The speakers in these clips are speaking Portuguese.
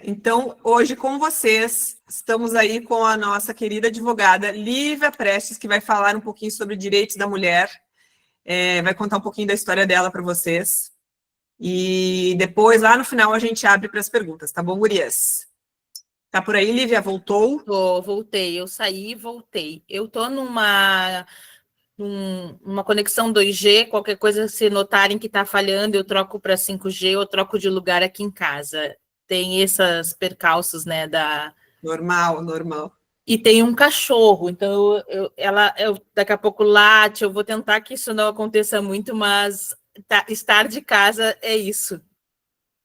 Então, hoje com vocês, estamos aí com a nossa querida advogada Lívia Prestes, que vai falar um pouquinho sobre direitos da mulher, vai contar um pouquinho da história dela para vocês. E depois, lá no final, a gente abre para as perguntas, tá bom, gurias? Tá por aí, Lívia? Voltou? Voltei. Eu saí e voltei. Eu tô numa conexão 2G, qualquer coisa, se notarem que está falhando, eu troco para 5G, eu troco de lugar aqui em casa. Tem essas percalços, né, Normal. E tem um cachorro, então daqui a pouco late, eu vou tentar que isso não aconteça muito, mas estar de casa é isso.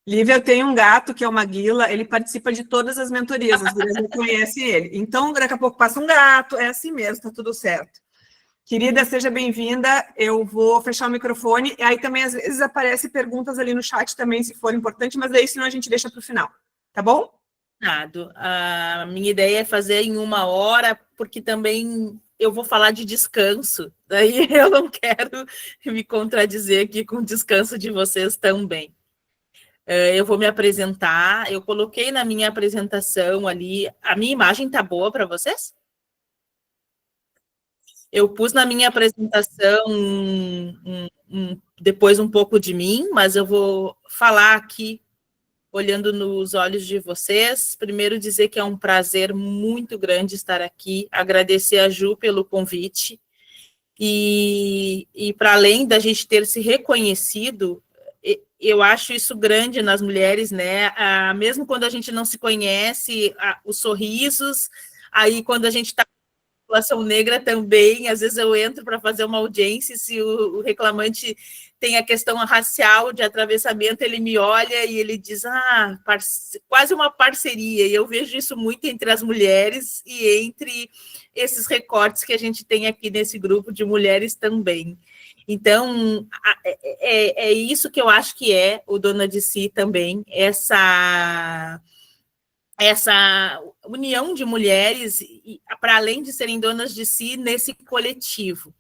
Lívia, eu tenho um gato que é uma guila, ele participa de todas as mentorias, as gurias não conhecem ele. Então, daqui a pouco passa um gato, é assim mesmo, tá tudo certo. Querida, seja bem-vinda. Eu vou fechar o microfone. E aí também, às vezes, aparecem perguntas ali no chat também, se for importante, mas aí, senão, a gente deixa para o final. Tá bom? A minha ideia é fazer em 1 hora, porque também eu vou falar de descanso. Daí eu não quero me contradizer aqui com o descanso de vocês também. Eu vou me apresentar. Eu coloquei na minha apresentação ali. A minha imagem tá boa para vocês? Eu pus na minha apresentação depois um pouco de mim, mas eu vou falar aqui, olhando nos olhos de vocês. Primeiro, dizer que é um prazer muito grande estar aqui, agradecer a Ju pelo convite. E para além da gente ter se reconhecido, eu acho isso grande nas mulheres, né? Mesmo quando a gente não se conhece, os sorrisos, aí quando a gente está população negra também, às vezes eu entro para fazer uma audiência, se o reclamante tem a questão racial de atravessamento, ele me olha e ele diz, quase uma parceria, e eu vejo isso muito entre as mulheres e entre esses recortes que a gente tem aqui nesse grupo de mulheres também. Então, é isso que eu acho que é o Dona de Si também, essa união de mulheres, para além de serem donas de si, nesse coletivo.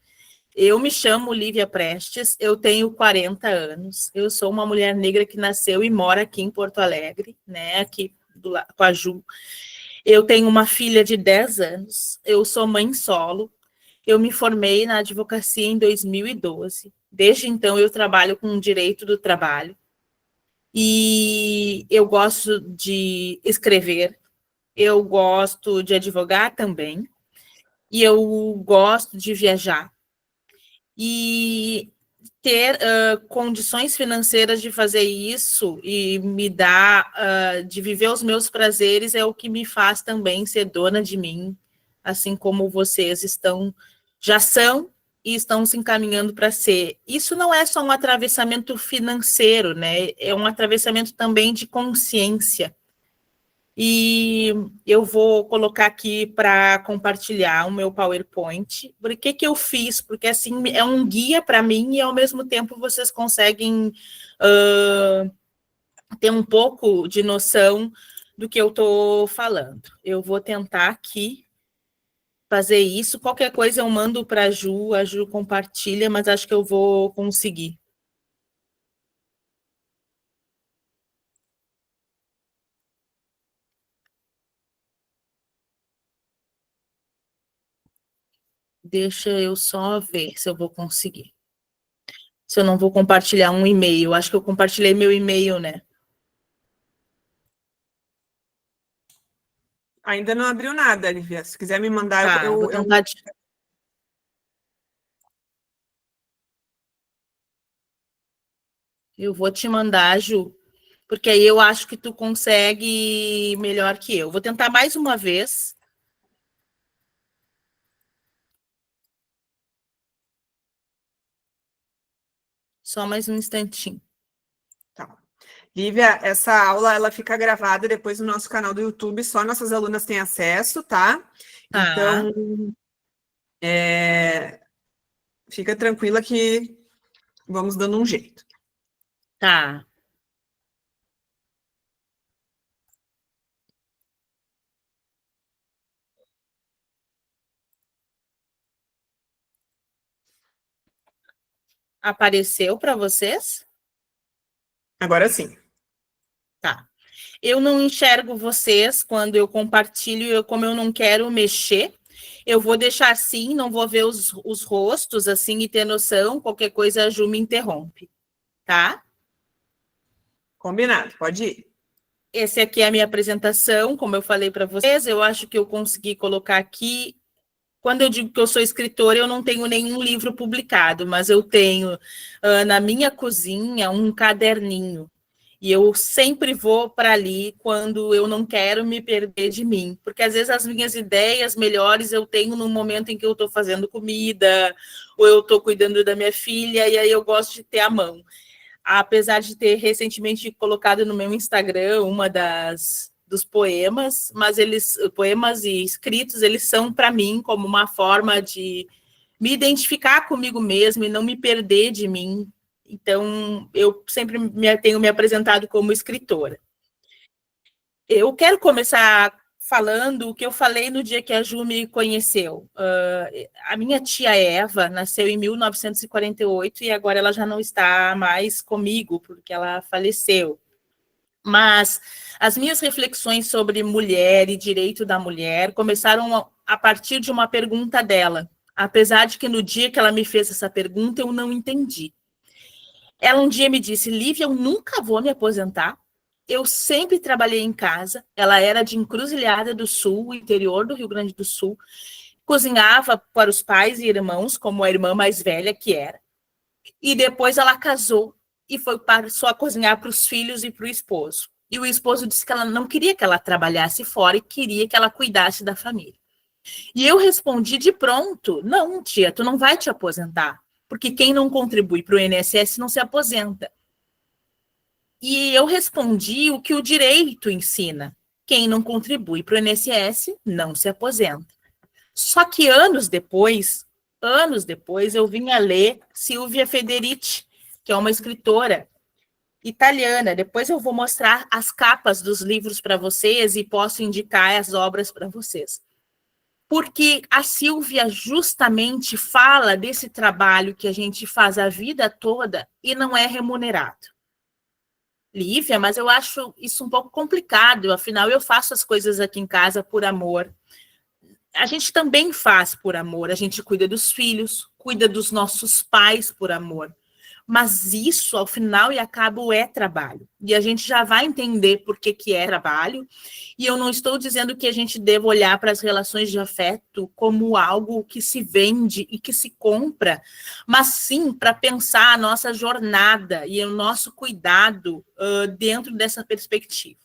Eu me chamo Lívia Prestes, eu tenho 40 anos, eu sou uma mulher negra que nasceu e mora aqui em Porto Alegre, né, aqui com a Ju. Eu tenho uma filha de 10 anos, eu sou mãe solo, eu me formei na advocacia em 2012. Desde então, eu trabalho com direito do trabalho e eu gosto de escrever, eu gosto de advogar também, e eu gosto de viajar. E ter condições financeiras de fazer isso e me dar, de viver os meus prazeres, é o que me faz também ser dona de mim, assim como vocês já são e estão se encaminhando para ser. Isso não é só um atravessamento financeiro, né? É um atravessamento também de consciência. E eu vou colocar aqui para compartilhar o meu PowerPoint. Por que eu fiz? Porque assim é um guia para mim e ao mesmo tempo vocês conseguem ter um pouco de noção do que eu estou falando. Eu vou tentar aqui fazer isso. Qualquer coisa eu mando para a Ju compartilha, mas acho que eu vou conseguir. Deixa eu só ver se eu vou conseguir. Se eu não vou compartilhar um e-mail. Acho que eu compartilhei meu e-mail, né? Ainda não abriu nada, Lívia. Se quiser me mandar, Tá, vou tentar. Eu vou te mandar, Ju, porque aí eu acho que tu consegue melhor que eu. Vou tentar mais uma vez. Só mais um instantinho. Tá. Lívia, essa aula ela fica gravada depois no nosso canal do YouTube, só nossas alunas têm acesso, tá? Tá. Então, fica tranquila que vamos dando um jeito. Tá. Apareceu para vocês? Agora sim. Tá. Eu não enxergo vocês quando eu compartilho, como eu não quero mexer, eu vou deixar assim, não vou ver os rostos assim e ter noção, qualquer coisa a Ju me interrompe, tá? Combinado, pode ir. Esse aqui é a minha apresentação, como eu falei para vocês, eu acho que eu consegui colocar aqui. Quando eu digo que eu sou escritora, eu não tenho nenhum livro publicado, mas eu tenho na minha cozinha um caderninho. E eu sempre vou para ali quando eu não quero me perder de mim. Porque às vezes as minhas ideias melhores eu tenho no momento em que eu estou fazendo comida, ou eu estou cuidando da minha filha, e aí eu gosto de ter à mão. Apesar de ter recentemente colocado no meu Instagram uma dos poemas, mas poemas e escritos, eles são para mim como uma forma de me identificar comigo mesma e não me perder de mim. Então, eu sempre tenho me apresentado como escritora. Eu quero começar falando o que eu falei no dia que a Ju me conheceu. A minha tia Eva nasceu em 1948 e agora ela já não está mais comigo, porque ela faleceu. Mas as minhas reflexões sobre mulher e direito da mulher começaram a partir de uma pergunta dela, apesar de que no dia que ela me fez essa pergunta eu não entendi. Ela um dia me disse: Lívia, eu nunca vou me aposentar. Eu sempre trabalhei em casa. Ela era de Encruzilhada do Sul, interior do Rio Grande do Sul. Cozinhava para os pais e irmãos, como a irmã mais velha que era. E depois ela casou e passou a cozinhar para os filhos e para o esposo. E o esposo disse que ela não queria que ela trabalhasse fora e queria que ela cuidasse da família. E eu respondi de pronto: não, tia, tu não vai te aposentar, porque quem não contribui para o INSS não se aposenta. E eu respondi o que o direito ensina: quem não contribui para o INSS não se aposenta. Só que anos depois, eu vim a ler Silvia Federici, que é uma escritora italiana. Depois eu vou mostrar as capas dos livros para vocês e posso indicar as obras para vocês. Porque a Silvia justamente fala desse trabalho que a gente faz a vida toda e não é remunerado. Lívia, mas eu acho isso um pouco complicado, afinal eu faço as coisas aqui em casa por amor. A gente também faz por amor, a gente cuida dos filhos, cuida dos nossos pais por amor. Mas isso, ao final e ao cabo, é trabalho. E a gente já vai entender por que é trabalho. E eu não estou dizendo que a gente deva olhar para as relações de afeto como algo que se vende e que se compra, mas sim para pensar a nossa jornada e o nosso cuidado dentro dessa perspectiva.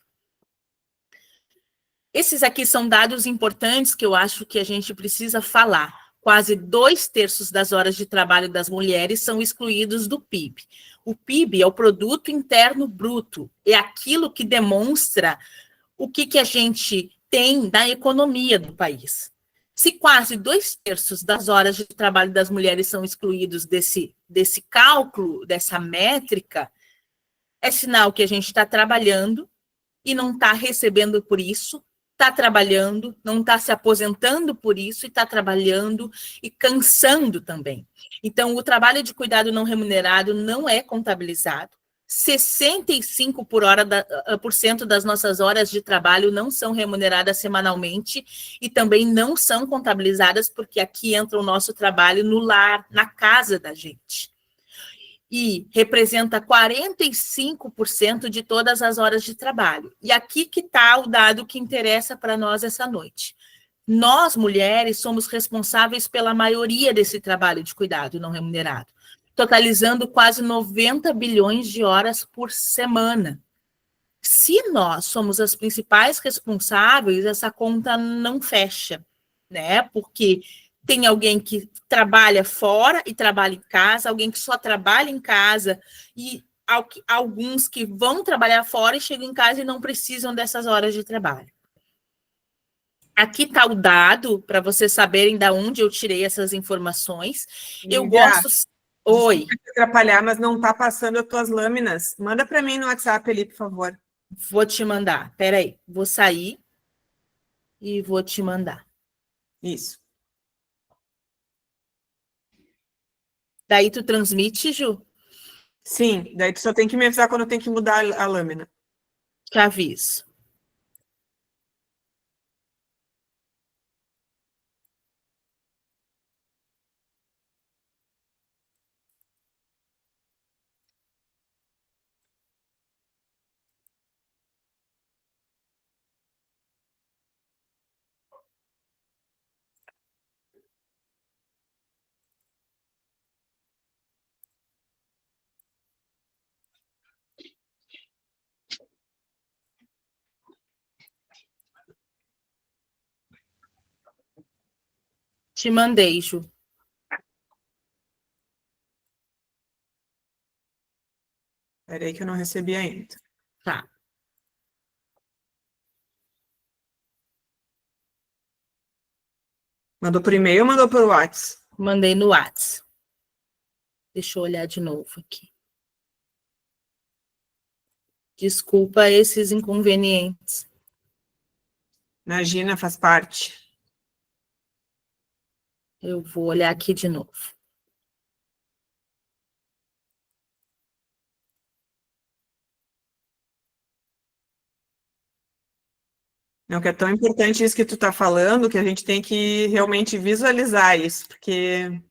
Esses aqui são dados importantes que eu acho que a gente precisa falar. Quase 2/3 das horas de trabalho das mulheres são excluídos do PIB. O PIB é o Produto Interno Bruto, é aquilo que demonstra o que a gente tem da economia do país. Se quase 2/3 das horas de trabalho das mulheres são excluídos desse cálculo, dessa métrica, é sinal que a gente está trabalhando e não está recebendo por isso, está trabalhando, não está se aposentando por isso, e está trabalhando e cansando também. Então, o trabalho de cuidado não remunerado não é contabilizado. 65% das nossas horas de trabalho não são remuneradas semanalmente e também não são contabilizadas, porque aqui entra o nosso trabalho no lar, na casa da gente. E representa 45% de todas as horas de trabalho. E aqui que está o dado que interessa para nós essa noite. Nós, mulheres, somos responsáveis pela maioria desse trabalho de cuidado não remunerado, totalizando quase 90 bilhões de horas por semana. Se nós somos as principais responsáveis, essa conta não fecha, né? Porque tem alguém que trabalha fora e trabalha em casa, alguém que só trabalha em casa, e alguns que vão trabalhar fora e chegam em casa e não precisam dessas horas de trabalho. Aqui está o dado, para vocês saberem de onde eu tirei essas informações. Eu gosto... Oi. Desculpa te atrapalhar, mas não está passando as tuas lâminas. Manda para mim no WhatsApp ali, por favor. Vou te mandar. Espera aí. Vou sair e vou te mandar. Isso. Daí tu transmite, Ju? Sim, daí tu só tem que me avisar quando tem que mudar a lâmina. Te aviso. Te mandei, Ju. Espera aí que eu não recebi ainda. Tá. Mandou por e-mail ou mandou por WhatsApp? Mandei no WhatsApp. Deixa eu olhar de novo aqui. Desculpa esses inconvenientes. Imagina, faz parte. Eu vou olhar aqui de novo. Não, que é tão importante isso que tu está falando, que a gente tem que realmente visualizar isso, porque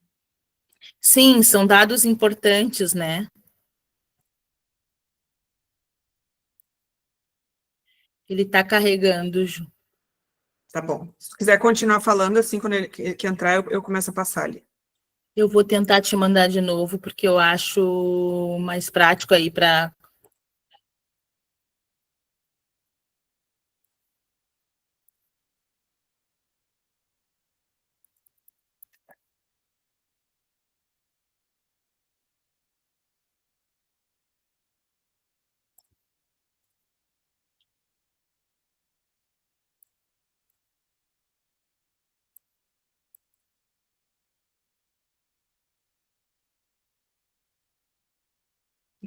Sim, são dados importantes, né? Ele está carregando, Ju. tá bom. Se tu quiser continuar falando, assim, quando ele que entrar, eu começo a passar ali. Eu vou tentar te mandar de novo, porque eu acho mais prático aí para.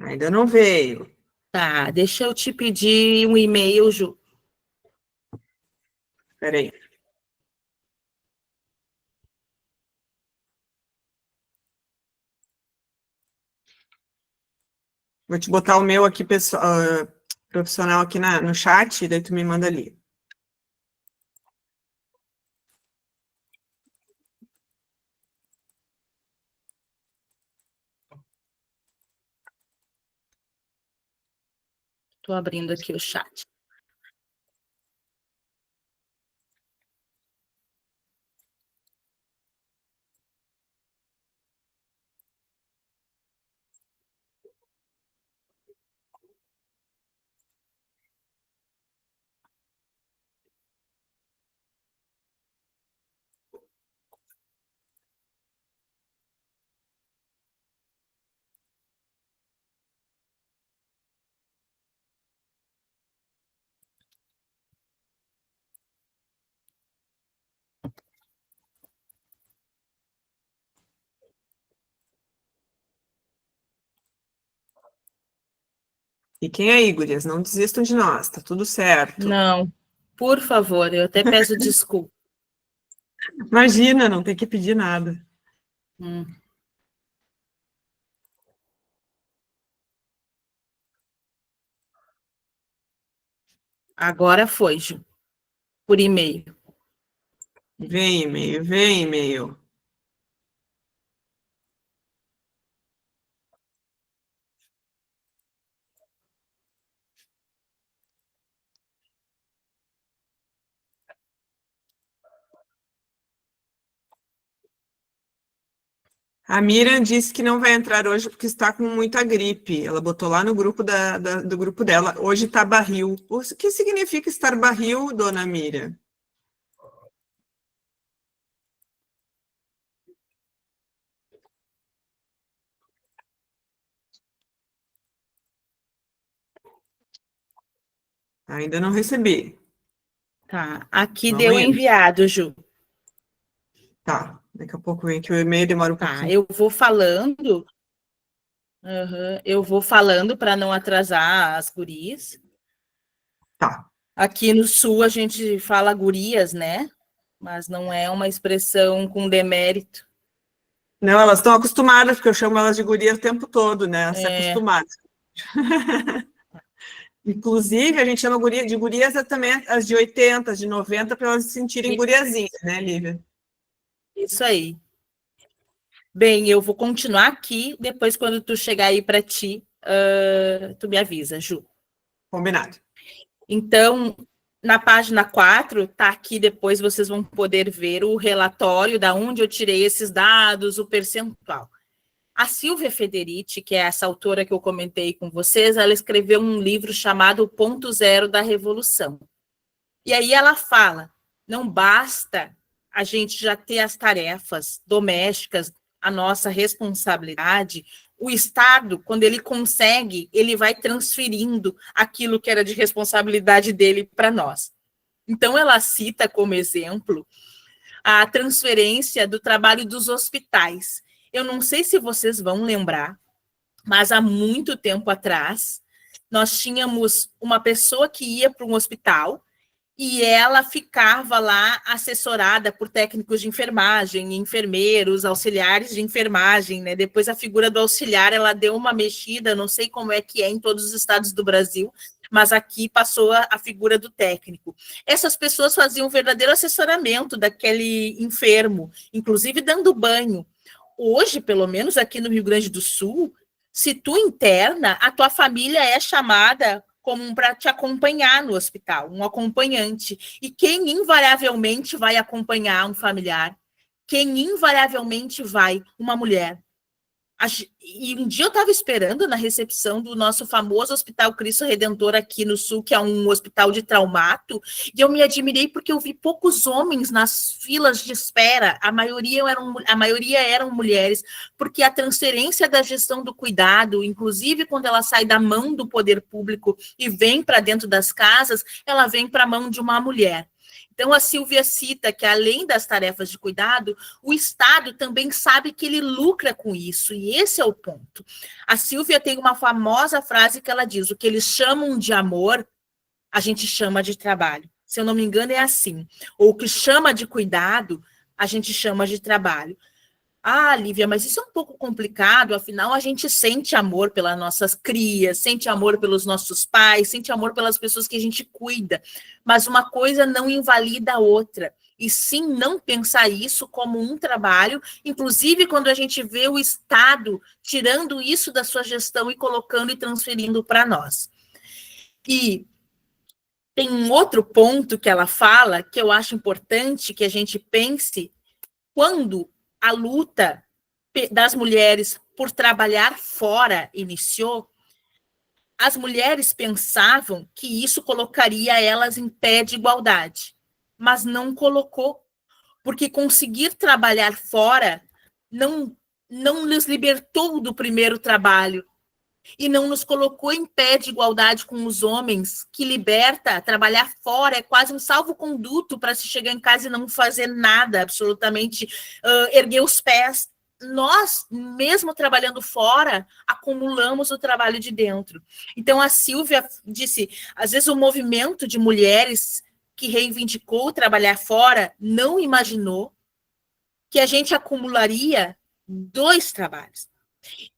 Ainda não veio. Tá, deixa eu te pedir um e-mail, Ju. Espera aí. Vou te botar o meu aqui, profissional aqui no chat, daí tu me manda ali. Estou abrindo aqui o chat. Fiquem aí, gurias, não desistam de nós, tá tudo certo. Não, por favor, eu até peço desculpa. Imagina, não tem que pedir nada. Hum. Agora foi, Ju. Por e-mail. Vem e-mail, vem e-mail. A Miriam disse que não vai entrar hoje porque está com muita gripe. Ela botou lá no grupo do grupo dela. Hoje está barril. O que significa estar barril, dona Miriam? Ainda não recebi. Tá, aqui Vamos deu indo. enviado, Ju. Tá, daqui a pouco vem que o e-mail demora um Tá, pouquinho. eu vou falando. Eu vou falando para não atrasar as gurias. Tá. Aqui no sul a gente fala gurias, né? Mas não é uma expressão com demérito. Não, elas estão acostumadas, porque eu chamo elas de guria o tempo todo, né? Se É, acostumadas. Inclusive, a gente chama de gurias também as de 80, as de 90, para elas se sentirem guriazinhas, né, Lívia? Isso aí. Bem, eu vou continuar aqui, depois quando tu chegar aí para ti, tu me avisa, Ju. Combinado. Então, na página 4, tá aqui, depois vocês vão poder ver o relatório da onde eu tirei esses dados, o percentual. A Silvia Federici, que é essa autora que eu comentei com vocês, ela escreveu um livro chamado O Ponto Zero da Revolução. E aí ela fala, não basta a gente já ter as tarefas domésticas, a nossa responsabilidade, o Estado, quando ele consegue, ele vai transferindo aquilo que era de responsabilidade dele para nós. Então, ela cita como exemplo a transferência do trabalho dos hospitais. Eu não sei se vocês vão lembrar, mas há muito tempo atrás, nós tínhamos uma pessoa que ia para um hospital e ela ficava lá assessorada por técnicos de enfermagem, enfermeiros, auxiliares de enfermagem, né? Depois a figura do auxiliar, ela deu uma mexida, não sei como é que é em todos os estados do Brasil, mas aqui passou a figura do técnico. Essas pessoas faziam um verdadeiro assessoramento daquele enfermo, inclusive dando banho. Hoje, pelo menos aqui no Rio Grande do Sul, se tu interna, a tua família é chamada como para te acompanhar no hospital, um acompanhante. E quem invariavelmente vai acompanhar um familiar? Quem invariavelmente vai? Uma mulher. E um dia eu estava esperando na recepção do nosso famoso Hospital Cristo Redentor aqui no Sul, que é um hospital de traumato, e eu me admirei porque eu vi poucos homens nas filas de espera, a maioria eram mulheres, porque a transferência da gestão do cuidado, inclusive quando ela sai da mão do poder público e vem para dentro das casas, ela vem para a mão de uma mulher. Então, a Silvia cita que, além das tarefas de cuidado, o Estado também sabe que ele lucra com isso, e esse é o ponto. A Silvia tem uma famosa frase que ela diz, o que eles chamam de amor, a gente chama de trabalho. Se eu não me engano, é assim. Ou o que chama de cuidado, a gente chama de trabalho. Ah, Lívia, mas isso é um pouco complicado, afinal a gente sente amor pelas nossas crias, sente amor pelos nossos pais, sente amor pelas pessoas que a gente cuida, mas uma coisa não invalida a outra, e sim não pensar isso como um trabalho, inclusive quando a gente vê o Estado tirando isso da sua gestão e colocando e transferindo para nós. E tem um outro ponto que ela fala, que eu acho importante que a gente pense quando a luta das mulheres por trabalhar fora iniciou, as mulheres pensavam que isso colocaria elas em pé de igualdade, mas não colocou, porque conseguir trabalhar fora não nos libertou do primeiro trabalho e não nos colocou em pé de igualdade com os homens, que liberta, trabalhar fora é quase um salvo-conduto para se chegar em casa e não fazer nada, absolutamente, erguer os pés. Nós, mesmo trabalhando fora, acumulamos o trabalho de dentro. Então, a Silvia disse, às vezes o movimento de mulheres que reivindicou trabalhar fora não imaginou que a gente acumularia 2 trabalhos.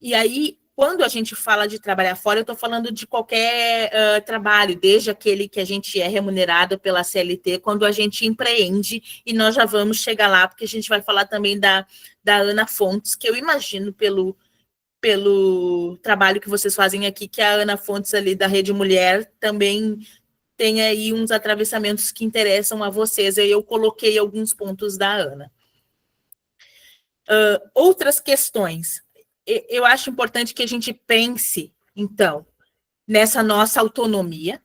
E aí, quando a gente fala de trabalhar fora, eu estou falando de qualquer trabalho, desde aquele que a gente é remunerado pela CLT, quando a gente empreende, e nós já vamos chegar lá, porque a gente vai falar também da Ana Fontes, que eu imagino pelo trabalho que vocês fazem aqui, que a Ana Fontes ali da Rede Mulher também tem aí uns atravessamentos que interessam a vocês, e eu coloquei alguns pontos da Ana. Outras questões. Eu acho importante que a gente pense, então, nessa nossa autonomia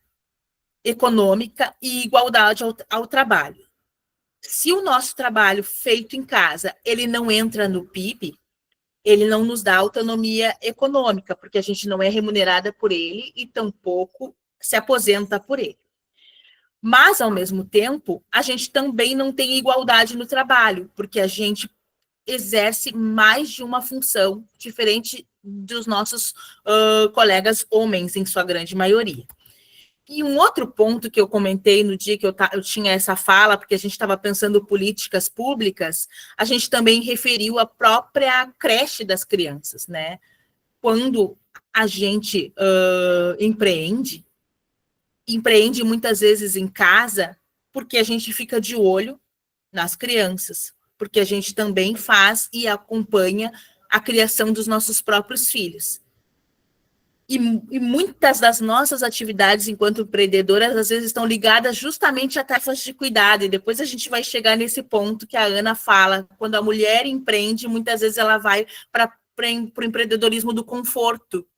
econômica e igualdade ao trabalho. Se o nosso trabalho feito em casa, ele não entra no PIB, ele não nos dá autonomia econômica, porque a gente não é remunerada por ele e tampouco se aposenta por ele. Mas, ao mesmo tempo, a gente também não tem igualdade no trabalho, porque a gente exerce mais de uma função, diferente dos nossos colegas homens, em sua grande maioria. E um outro ponto que eu comentei no dia que eu tinha essa fala, porque a gente estava pensando políticas públicas, a gente também referiu a própria creche das crianças, né? Quando a gente empreende, empreende muitas vezes em casa porque a gente fica de olho nas crianças, porque a gente também faz e acompanha a criação dos nossos próprios filhos. E muitas das nossas atividades enquanto empreendedoras, às vezes, estão ligadas justamente a tarefas de cuidado. E depois a gente vai chegar nesse ponto que a Ana fala. Quando a mulher empreende, muitas vezes ela vai para o empreendedorismo do conforto.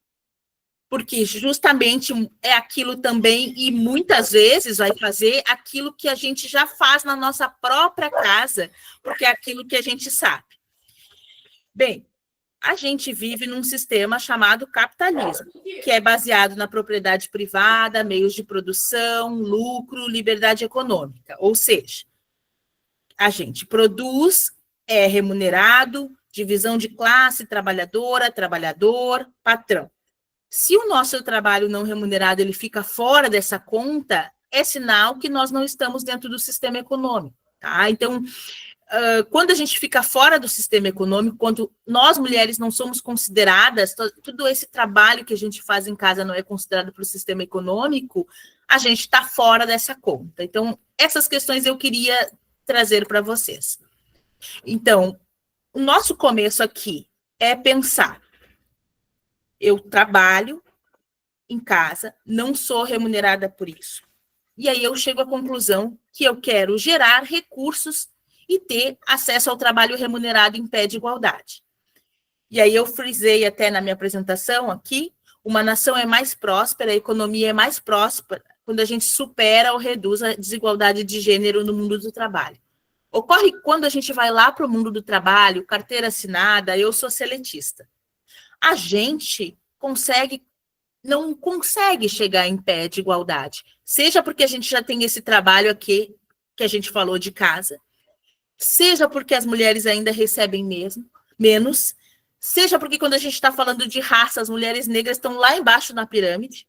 Porque justamente é aquilo também, e muitas vezes vai fazer aquilo que a gente já faz na nossa própria casa, porque é aquilo que a gente sabe. Bem, a gente vive num sistema chamado capitalismo, que é baseado na propriedade privada, meios de produção, lucro, liberdade econômica. Ou seja, a gente produz, é remunerado, divisão de classe, trabalhadora, trabalhador, patrão. Se o nosso trabalho não remunerado ele fica fora dessa conta, é sinal que nós não estamos dentro do sistema econômico. Tá? Então, quando a gente fica fora do sistema econômico, quando nós mulheres não somos consideradas, todo esse trabalho que a gente faz em casa não é considerado para o sistema econômico, a gente está fora dessa conta. Então, essas questões eu queria trazer para vocês. Então, o nosso começo aqui é pensar: eu trabalho em casa, não sou remunerada por isso. E aí eu chego à conclusão que eu quero gerar recursos e ter acesso ao trabalho remunerado em pé de igualdade. E aí eu frisei até na minha apresentação aqui, uma nação é mais próspera, a economia é mais próspera quando a gente supera ou reduz a desigualdade de gênero no mundo do trabalho. Ocorre quando a gente vai lá para o mundo do trabalho, carteira assinada, eu sou seletista. A gente não consegue chegar em pé de igualdade, seja porque a gente já tem esse trabalho aqui, que a gente falou de casa, seja porque as mulheres ainda recebem menos, seja porque quando a gente está falando de raça, as mulheres negras estão lá embaixo na pirâmide.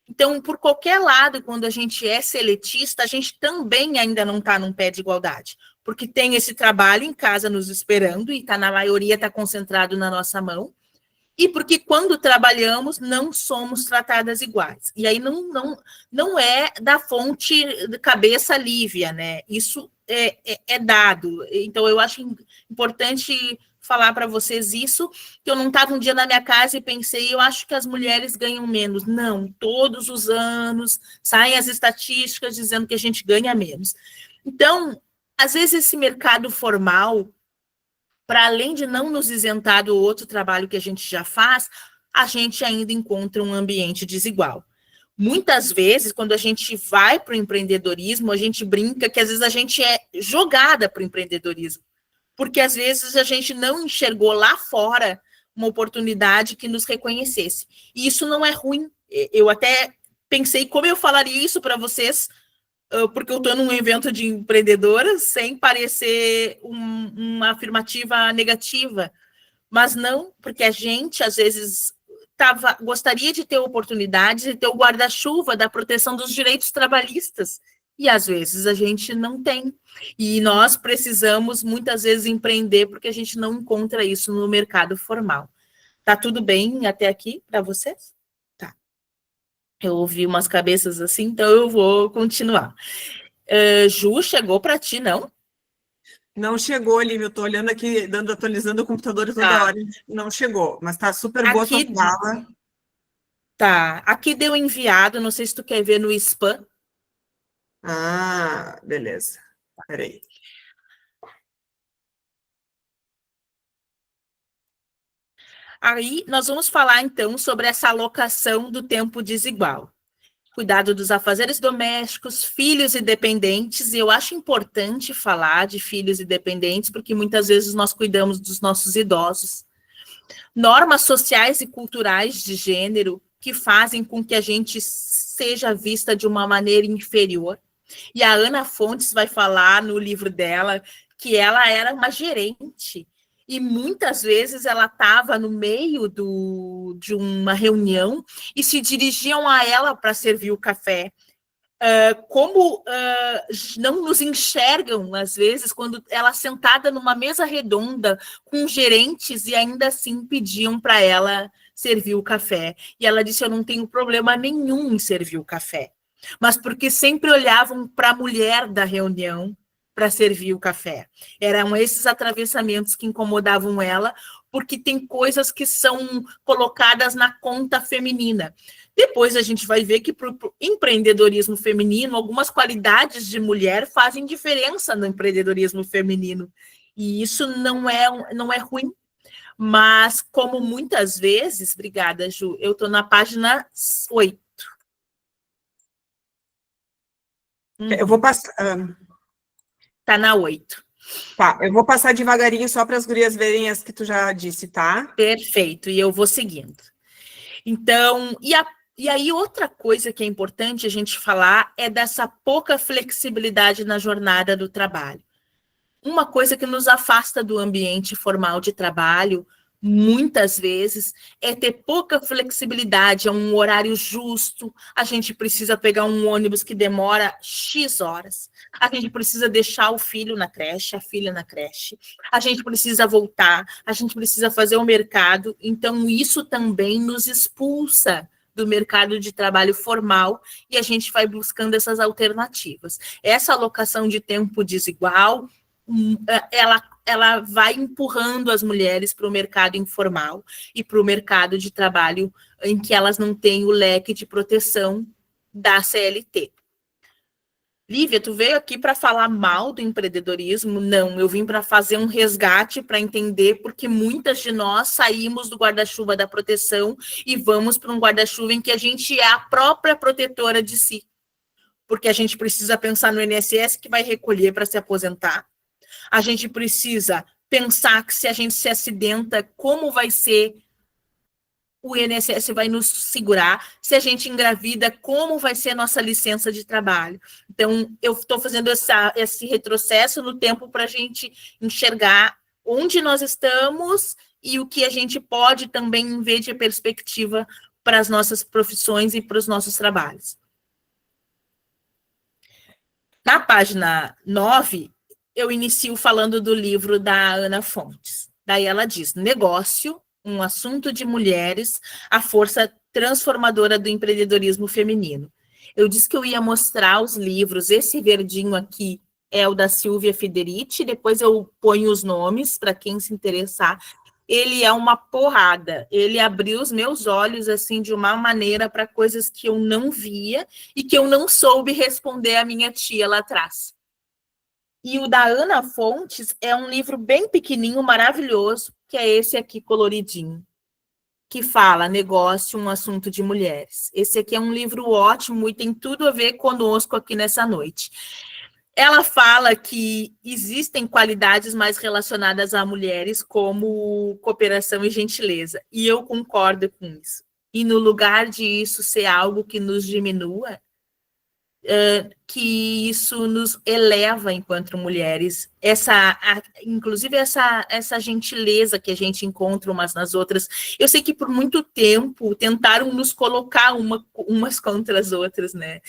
Então, por qualquer lado, quando a gente é seletista, a gente também ainda não está num pé de igualdade, porque tem esse trabalho em casa nos esperando e na maioria está concentrado na nossa mão, e porque quando trabalhamos não somos tratadas iguais. E aí não é da fonte de cabeça lívia, né? Isso é dado. Então, eu acho importante falar para vocês isso, que eu não estava um dia na minha casa e pensei, eu acho que as mulheres ganham menos. Não, todos os anos saem as estatísticas dizendo que a gente ganha menos. Então, às vezes esse mercado formal, para além de não nos isentar do outro trabalho que a gente já faz, a gente ainda encontra um ambiente desigual. Muitas vezes, quando a gente vai para o empreendedorismo, a gente brinca que às vezes a gente é jogada para o empreendedorismo, porque às vezes a gente não enxergou lá fora uma oportunidade que nos reconhecesse. E isso não é ruim. Eu até pensei como eu falaria isso para vocês, porque eu estou num evento de empreendedoras, sem parecer uma afirmativa negativa, mas não, porque a gente, às vezes, gostaria de ter oportunidades de ter o guarda-chuva da proteção dos direitos trabalhistas, e às vezes a gente não tem. E nós precisamos, muitas vezes, empreender, porque a gente não encontra isso no mercado formal. Tá tudo bem até aqui para vocês? Eu ouvi umas cabeças assim, então eu vou continuar. Ju, chegou para ti, não? Não chegou, Lívia. Eu estou olhando aqui, atualizando o computador toda hora. Não chegou, mas está super boa a tua fala. Tá. Aqui deu enviado, não sei se tu quer ver no spam. Ah, beleza. Peraí. Aí nós vamos falar, então, sobre essa alocação do tempo desigual. Cuidado dos afazeres domésticos, filhos e dependentes, e eu acho importante falar de filhos e dependentes, porque muitas vezes nós cuidamos dos nossos idosos. Normas sociais e culturais de gênero que fazem com que a gente seja vista de uma maneira inferior. E a Ana Fontes vai falar no livro dela que ela era uma gerente, e muitas vezes ela estava no meio de uma reunião e se dirigiam a ela para servir o café. Como não nos enxergam, às vezes, quando ela sentada numa mesa redonda com gerentes e ainda assim pediam para ela servir o café. E ela disse, eu não tenho problema nenhum em servir o café. mas porque sempre olhavam para a mulher da reunião para servir o café. Eram esses atravessamentos que incomodavam ela, porque tem coisas que são colocadas na conta feminina. Depois a gente vai ver que para o empreendedorismo feminino, algumas qualidades de mulher fazem diferença no empreendedorismo feminino. E isso não é ruim. Mas, como muitas vezes, obrigada, Ju, eu estou na página 8. Eu vou passar. Está na 8. Tá, eu vou passar devagarinho só para as gurias verem as que tu já disse, tá? Perfeito, e eu vou seguindo. Então, e aí outra coisa que é importante a gente falar é dessa pouca flexibilidade na jornada do trabalho. Uma coisa que nos afasta do ambiente formal de trabalho, muitas vezes, é ter pouca flexibilidade, é um horário justo, a gente precisa pegar um ônibus que demora X horas, a gente precisa deixar o filho na creche, a filha na creche, a gente precisa voltar, a gente precisa fazer o mercado, então isso também nos expulsa do mercado de trabalho formal e a gente vai buscando essas alternativas. Essa alocação de tempo desigual, ela vai empurrando as mulheres para o mercado informal e para o mercado de trabalho em que elas não têm o leque de proteção da CLT. Lívia, tu veio aqui para falar mal do empreendedorismo? Não, eu vim para fazer um resgate para entender porque muitas de nós saímos do guarda-chuva da proteção e vamos para um guarda-chuva em que a gente é a própria protetora de si. Porque a gente precisa pensar no INSS que vai recolher para se aposentar. A gente precisa pensar que se a gente se acidenta, como vai ser o INSS vai nos segurar, se a gente engravida, como vai ser a nossa licença de trabalho. Então, eu estou fazendo esse retrocesso no tempo para a gente enxergar onde nós estamos e o que a gente pode também ver de perspectiva para as nossas profissões e para os nossos trabalhos. Na página 9, eu inicio falando do livro da Ana Fontes. Daí ela diz, negócio, um assunto de mulheres, a força transformadora do empreendedorismo feminino. Eu disse que eu ia mostrar os livros, esse verdinho aqui é o da Silvia Federici, depois eu ponho os nomes para quem se interessar. Ele é uma porrada, ele abriu os meus olhos assim de uma maneira para coisas que eu não via e que eu não soube responder à minha tia lá atrás. E o da Ana Fontes é um livro bem pequenininho, maravilhoso, que é esse aqui, coloridinho, que fala negócio, um assunto de mulheres. Esse aqui é um livro ótimo e tem tudo a ver conosco aqui nessa noite. Ela fala que existem qualidades mais relacionadas a mulheres, como cooperação e gentileza, e eu concordo com isso. E no lugar de isso ser algo que nos diminua, que isso nos eleva enquanto mulheres, inclusive essa gentileza que a gente encontra umas nas outras. Eu sei que por muito tempo tentaram nos colocar umas contra as outras, né?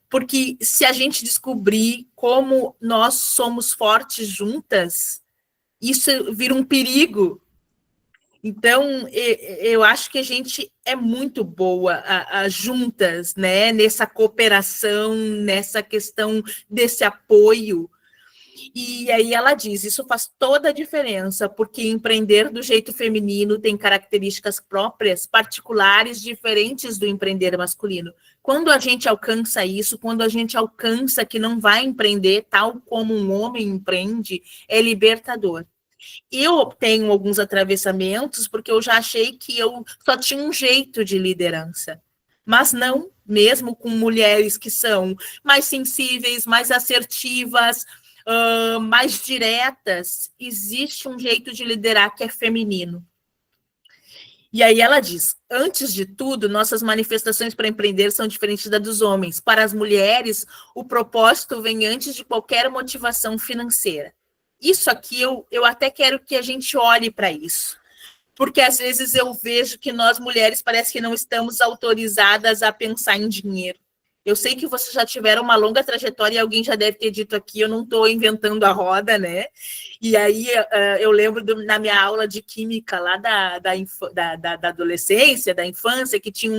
Porque se a gente descobrir como nós somos fortes juntas, isso vira um perigo. Então, eu acho que a gente é muito boa juntas, né? Nessa cooperação, nessa questão desse apoio. E aí ela diz, isso faz toda a diferença, porque empreender do jeito feminino tem características próprias, particulares, diferentes do empreender masculino. Quando a gente alcança isso, quando a gente alcança que não vai empreender tal como um homem empreende, é libertador. Eu tenho alguns atravessamentos, porque eu já achei que eu só tinha um jeito de liderança. Mas não, mesmo com mulheres que são mais sensíveis, mais assertivas, mais diretas, existe um jeito de liderar que é feminino. E aí ela diz, antes de tudo, nossas manifestações para empreender são diferentes da dos homens. Para as mulheres, o propósito vem antes de qualquer motivação financeira. Isso aqui, eu até quero que a gente olhe para isso. Porque às vezes eu vejo que nós mulheres parece que não estamos autorizadas a pensar em dinheiro. Eu sei que vocês já tiveram uma longa trajetória e alguém já deve ter dito aqui, eu não estou inventando a roda, né? E aí eu lembro na minha aula de química lá da adolescência, da infância, que tinha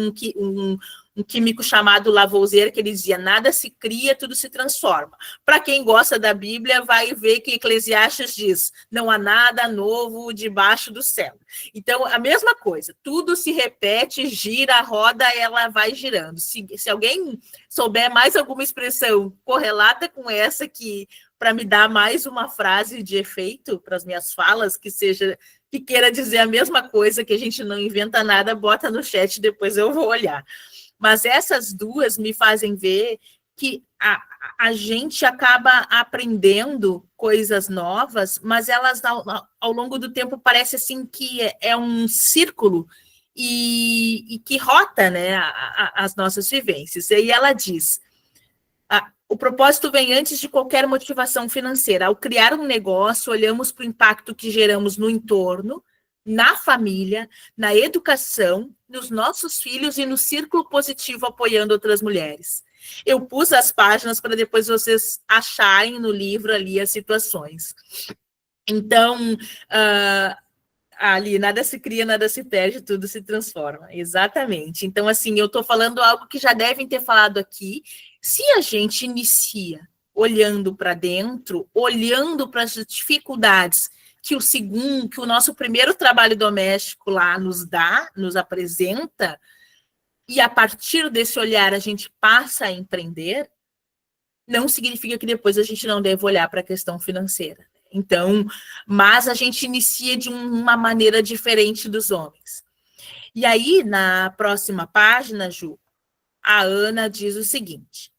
um químico chamado Lavoisier, que ele dizia, nada se cria, tudo se transforma. Para quem gosta da Bíblia, vai ver que Eclesiastes diz, não há nada novo debaixo do céu. Então, a mesma coisa, tudo se repete, gira, a roda, ela vai girando. Se alguém souber mais alguma expressão correlata com essa, que para me dar mais uma frase de efeito para as minhas falas, que queira dizer a mesma coisa, que a gente não inventa nada, bota no chat, depois eu vou olhar. Mas essas duas me fazem ver que a gente acaba aprendendo coisas novas, mas elas, ao longo do tempo, parece assim que é um círculo e que rota, né, as nossas vivências. E ela diz, o propósito vem antes de qualquer motivação financeira. Ao criar um negócio, olhamos para o impacto que geramos no entorno, na família, na educação, nos nossos filhos e no círculo positivo apoiando outras mulheres. Eu pus as páginas para depois vocês acharem no livro ali as situações. Então, ali, nada se cria, nada se perde, tudo se transforma. Exatamente. Então, assim, eu estou falando algo que já devem ter falado aqui. Se a gente inicia olhando para dentro, olhando para as dificuldades que o nosso primeiro trabalho doméstico lá nos apresenta, e a partir desse olhar a gente passa a empreender, não significa que depois a gente não deve olhar para a questão financeira. Então, mas a gente inicia de uma maneira diferente dos homens. E aí, na próxima página, Ju, a Ana diz o seguinte,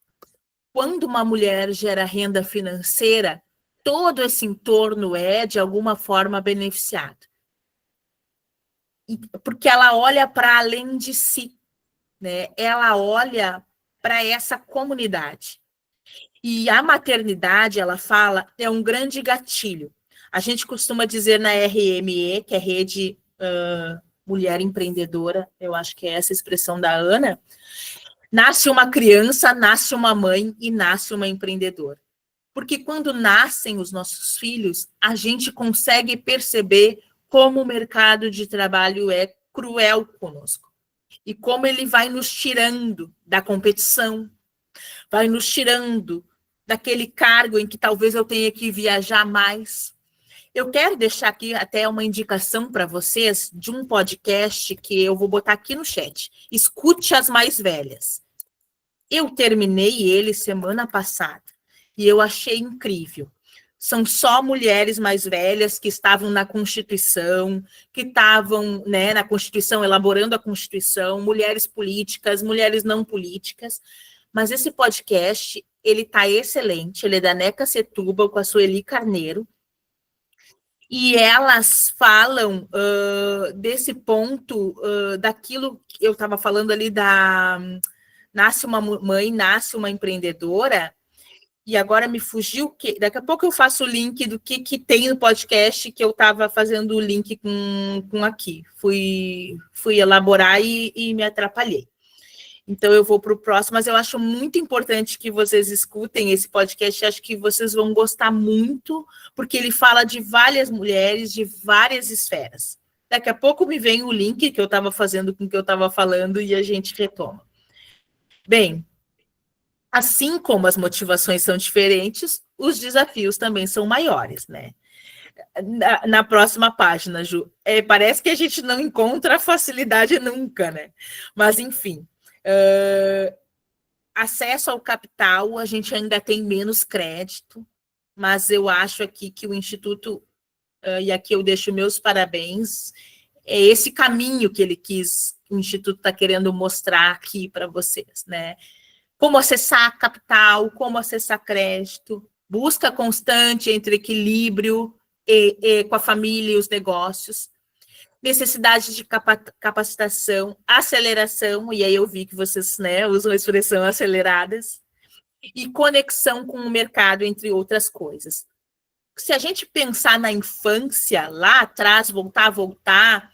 quando uma mulher gera renda financeira, todo esse entorno é, de alguma forma, beneficiado. Porque ela olha para além de si, né? Ela olha para essa comunidade. E a maternidade, ela fala, é um grande gatilho. A gente costuma dizer na RME, que é Rede Mulher Empreendedora, eu acho que é essa a expressão da Ana, nasce uma criança, nasce uma mãe e nasce uma empreendedora. Porque quando nascem os nossos filhos, a gente consegue perceber como o mercado de trabalho é cruel conosco. E como ele vai nos tirando da competição, vai nos tirando daquele cargo em que talvez eu tenha que viajar mais. Eu quero deixar aqui até uma indicação para vocês de um podcast que eu vou botar aqui no chat. Escute as mais velhas. Eu terminei ele semana passada e eu achei incrível. São só mulheres mais velhas que estavam na Constituição, que estavam, né, na Constituição, elaborando a Constituição, mulheres políticas, mulheres não políticas. Mas esse podcast, ele está excelente, ele é da Neca Setúbal com a Sueli Carneiro, e elas falam desse ponto, daquilo que eu estava falando ali, nasce uma mãe, nasce uma empreendedora, e agora me fugiu, daqui a pouco eu faço o link do que tem no podcast, que eu estava fazendo o link com aqui, fui elaborar e me atrapalhei. Então, eu vou para o próximo, mas eu acho muito importante que vocês escutem esse podcast, acho que vocês vão gostar muito, porque ele fala de várias mulheres, de várias esferas. Daqui a pouco me vem o link que eu estava fazendo com o que eu estava falando e a gente retoma. Bem, assim como as motivações são diferentes, os desafios também são maiores, né? Na próxima página, Ju, parece que a gente não encontra facilidade nunca, né? Mas, enfim... acesso ao capital, a gente ainda tem menos crédito, mas eu acho aqui que o Instituto, e aqui eu deixo meus parabéns, é esse caminho que ele quis, o Instituto está querendo mostrar aqui para vocês, né? Como acessar capital, como acessar crédito, busca constante entre equilíbrio com a família e os negócios, necessidade de capacitação, aceleração, e aí eu vi que vocês, né, usam a expressão aceleradas, e conexão com o mercado, entre outras coisas. Se a gente pensar na infância, lá atrás, voltar,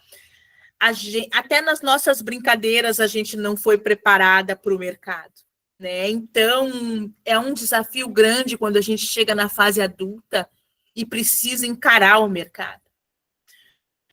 até nas nossas brincadeiras a gente não foi preparada para o mercado, né? Então, é um desafio grande quando a gente chega na fase adulta e precisa encarar o mercado.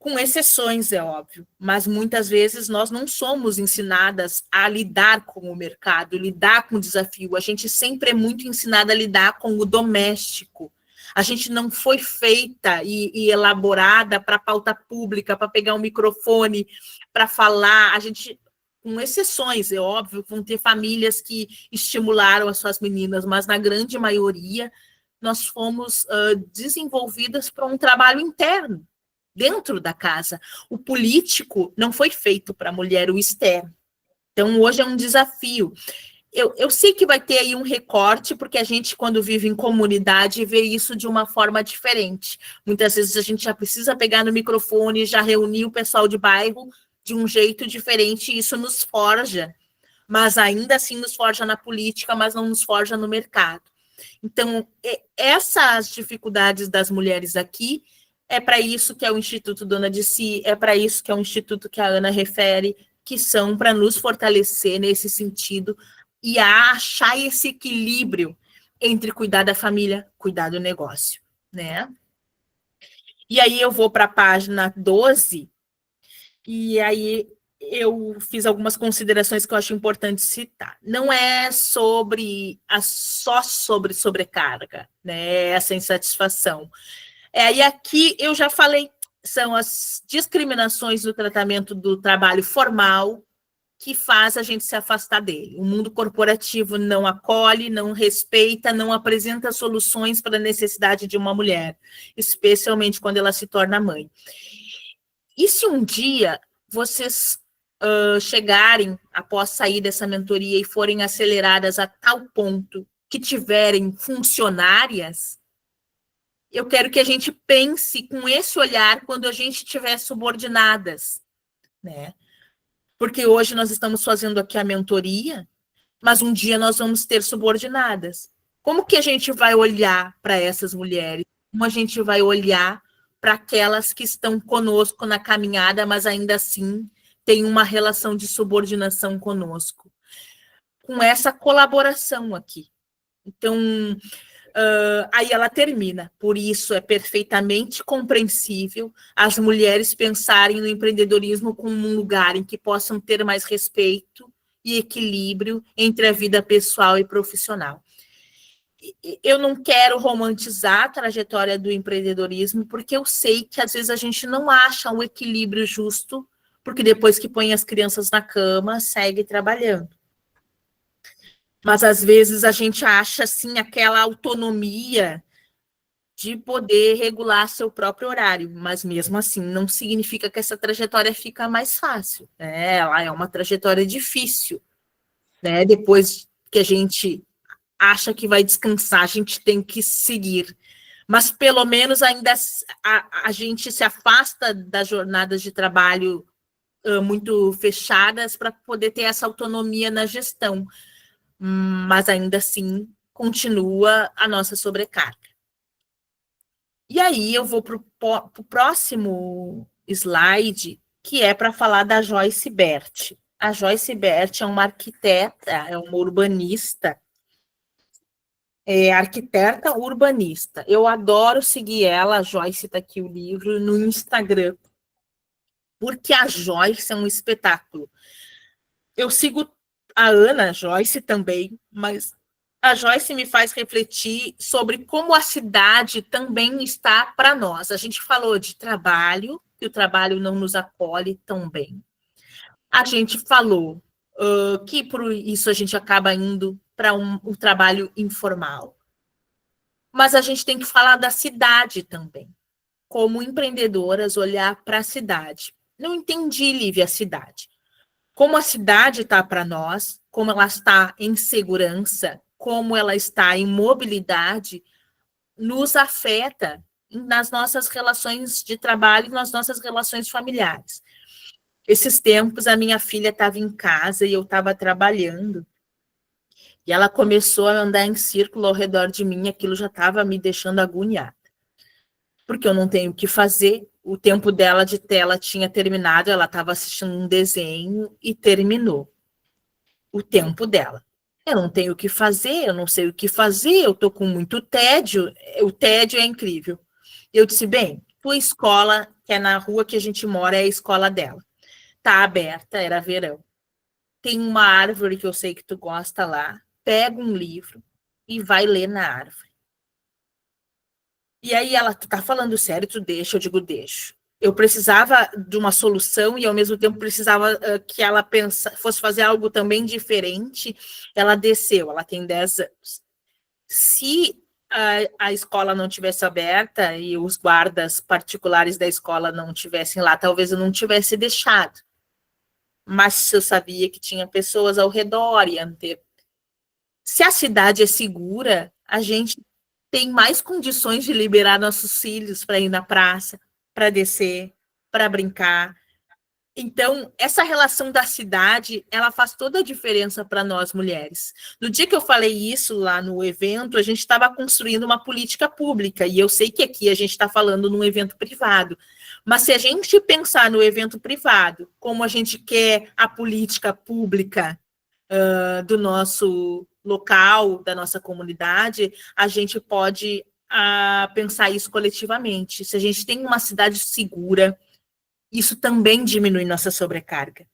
com exceções, é óbvio, mas muitas vezes nós não somos ensinadas a lidar com o mercado, lidar com o desafio. A gente sempre é muito ensinada a lidar com o doméstico. A gente não foi feita e elaborada para pauta pública, para pegar um microfone, para falar. A gente, com exceções, é óbvio, vão ter famílias que estimularam as suas meninas, mas na grande maioria nós fomos desenvolvidas para um trabalho interno, dentro da casa. O político não foi feito para a mulher, o externo. Então, hoje é um desafio. Eu sei que vai ter aí um recorte, porque a gente, quando vive em comunidade, vê isso de uma forma diferente. Muitas vezes a gente já precisa pegar no microfone, já reunir o pessoal de bairro de um jeito diferente, e isso nos forja, mas ainda assim nos forja na política, mas não nos forja no mercado. Então, essas dificuldades das mulheres aqui, é para isso que é o Instituto Dona de Si, é para isso que é o instituto que a Ana refere, que são para nos fortalecer nesse sentido e a achar esse equilíbrio entre cuidar da família, cuidar do negócio, né? E aí eu vou para a página 12, e aí eu fiz algumas considerações que eu acho importante citar. Não é só sobre sobrecarga, né? Essa insatisfação. E aqui eu já falei, são as discriminações no tratamento do trabalho formal que faz a gente se afastar dele. O mundo corporativo não acolhe, não respeita, não apresenta soluções para a necessidade de uma mulher, especialmente quando ela se torna mãe. E se um dia vocês chegarem, após sair dessa mentoria, e forem aceleradas a tal ponto que tiverem funcionárias, eu quero que a gente pense com esse olhar quando a gente estiver subordinadas, né? Porque hoje nós estamos fazendo aqui a mentoria, mas um dia nós vamos ter subordinadas. Como que a gente vai olhar para essas mulheres? Como a gente vai olhar para aquelas que estão conosco na caminhada, mas ainda assim têm uma relação de subordinação conosco? Com essa colaboração aqui. Então, aí ela termina. Por isso, é perfeitamente compreensível as mulheres pensarem no empreendedorismo como um lugar em que possam ter mais respeito e equilíbrio entre a vida pessoal e profissional. Eu não quero romantizar a trajetória do empreendedorismo, porque eu sei que às vezes a gente não acha o equilíbrio justo, porque depois que põe as crianças na cama, segue trabalhando. Mas às vezes a gente acha assim aquela autonomia de poder regular seu próprio horário, mas mesmo assim não significa que essa trajetória fica mais fácil, né? Ela é uma trajetória difícil, né? Depois que a gente acha que vai descansar, a gente tem que seguir, mas pelo menos ainda a gente se afasta das jornadas de trabalho muito fechadas para poder ter essa autonomia na gestão, mas ainda assim continua a nossa sobrecarga. E aí eu vou para o próximo slide, que é para falar da Joyce Bert. A Joyce Bert é uma arquiteta, é uma urbanista, arquiteta urbanista. Eu adoro seguir ela, a Joyce está aqui o livro, no Instagram, porque a Joyce é um espetáculo. Eu sigo a Ana Joyce também, mas a Joyce me faz refletir sobre como a cidade também está para nós. A gente falou de trabalho, que o trabalho não nos acolhe tão bem. A gente falou que por isso a gente acaba indo para um trabalho informal. Mas a gente tem que falar da cidade também. Como empreendedoras, olhar para a cidade. Não entendi, Lívia, a cidade. Como a cidade está para nós, como ela está em segurança, como ela está em mobilidade, nos afeta nas nossas relações de trabalho e nas nossas relações familiares. Esses tempos, a minha filha estava em casa e eu estava trabalhando, e ela começou a andar em círculo ao redor de mim, e aquilo já estava me deixando agoniada. Porque eu não tenho o que fazer, o tempo dela de tela tinha terminado, ela estava assistindo um desenho e terminou o tempo dela. Eu não tenho o que fazer, eu não sei o que fazer, eu estou com muito tédio, o tédio é incrível. Eu disse, bem, tua escola que é na rua que a gente mora, é a escola dela. Tá aberta, era verão. Tem uma árvore que eu sei que tu gosta lá, pega um livro e vai ler na árvore. E aí ela, tu tá falando sério, tu deixa? Eu digo, deixo. Eu precisava de uma solução e, ao mesmo tempo, precisava que ela fosse fazer algo também diferente. Ela desceu, ela tem 10 anos. Se a escola não tivesse aberta e os guardas particulares da escola não tivessem lá, talvez eu não tivesse deixado. Mas eu sabia que tinha pessoas ao redor e ter. Se a cidade é segura, a gente tem mais condições de liberar nossos filhos para ir na praça, para descer, para brincar. Então, essa relação da cidade, ela faz toda a diferença para nós mulheres. No dia que eu falei isso lá no evento, a gente estava construindo uma política pública, e eu sei que aqui a gente está falando num evento privado, mas se a gente pensar no evento privado, como a gente quer a política pública do nosso local, da nossa comunidade, a gente pode pensar isso coletivamente. Se a gente tem uma cidade segura, isso também diminui nossa sobrecarga.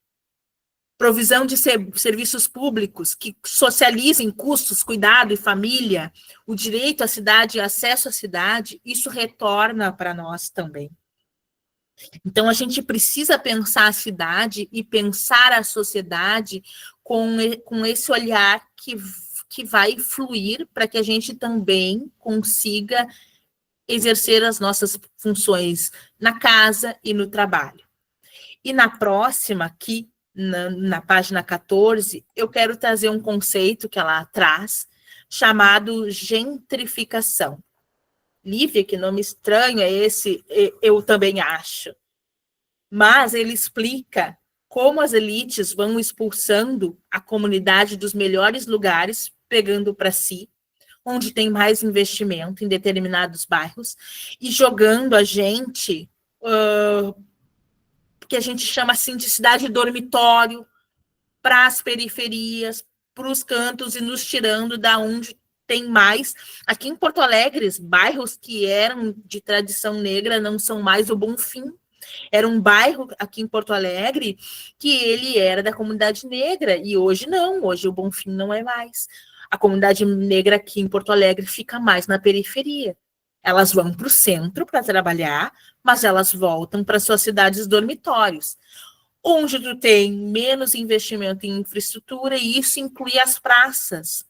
Provisão de serviços públicos que socializem custos, cuidado e família, o direito à cidade e acesso à cidade, isso retorna para nós também. Então, a gente precisa pensar a cidade e pensar a sociedade com esse olhar que vai fluir para que a gente também consiga exercer as nossas funções na casa e no trabalho. E na próxima, aqui, na página 14, eu quero trazer um conceito que ela traz, chamado gentrificação. Lívia, que nome estranho é esse? Eu também acho. Mas ele explica como as elites vão expulsando a comunidade dos melhores lugares, pegando para si, onde tem mais investimento em determinados bairros, e jogando a gente, que a gente chama assim de cidade dormitório, para as periferias, para os cantos, e nos tirando da onde tem mais. Aqui em Porto Alegre, bairros que eram de tradição negra não são mais o Bonfim. Era um bairro aqui em Porto Alegre que ele era da comunidade negra, e hoje não, hoje o Bonfim não é mais. A comunidade negra aqui em Porto Alegre fica mais na periferia. Elas vão para o centro para trabalhar, mas elas voltam para suas cidades dormitórios, onde tu tem menos investimento em infraestrutura, e isso inclui as praças.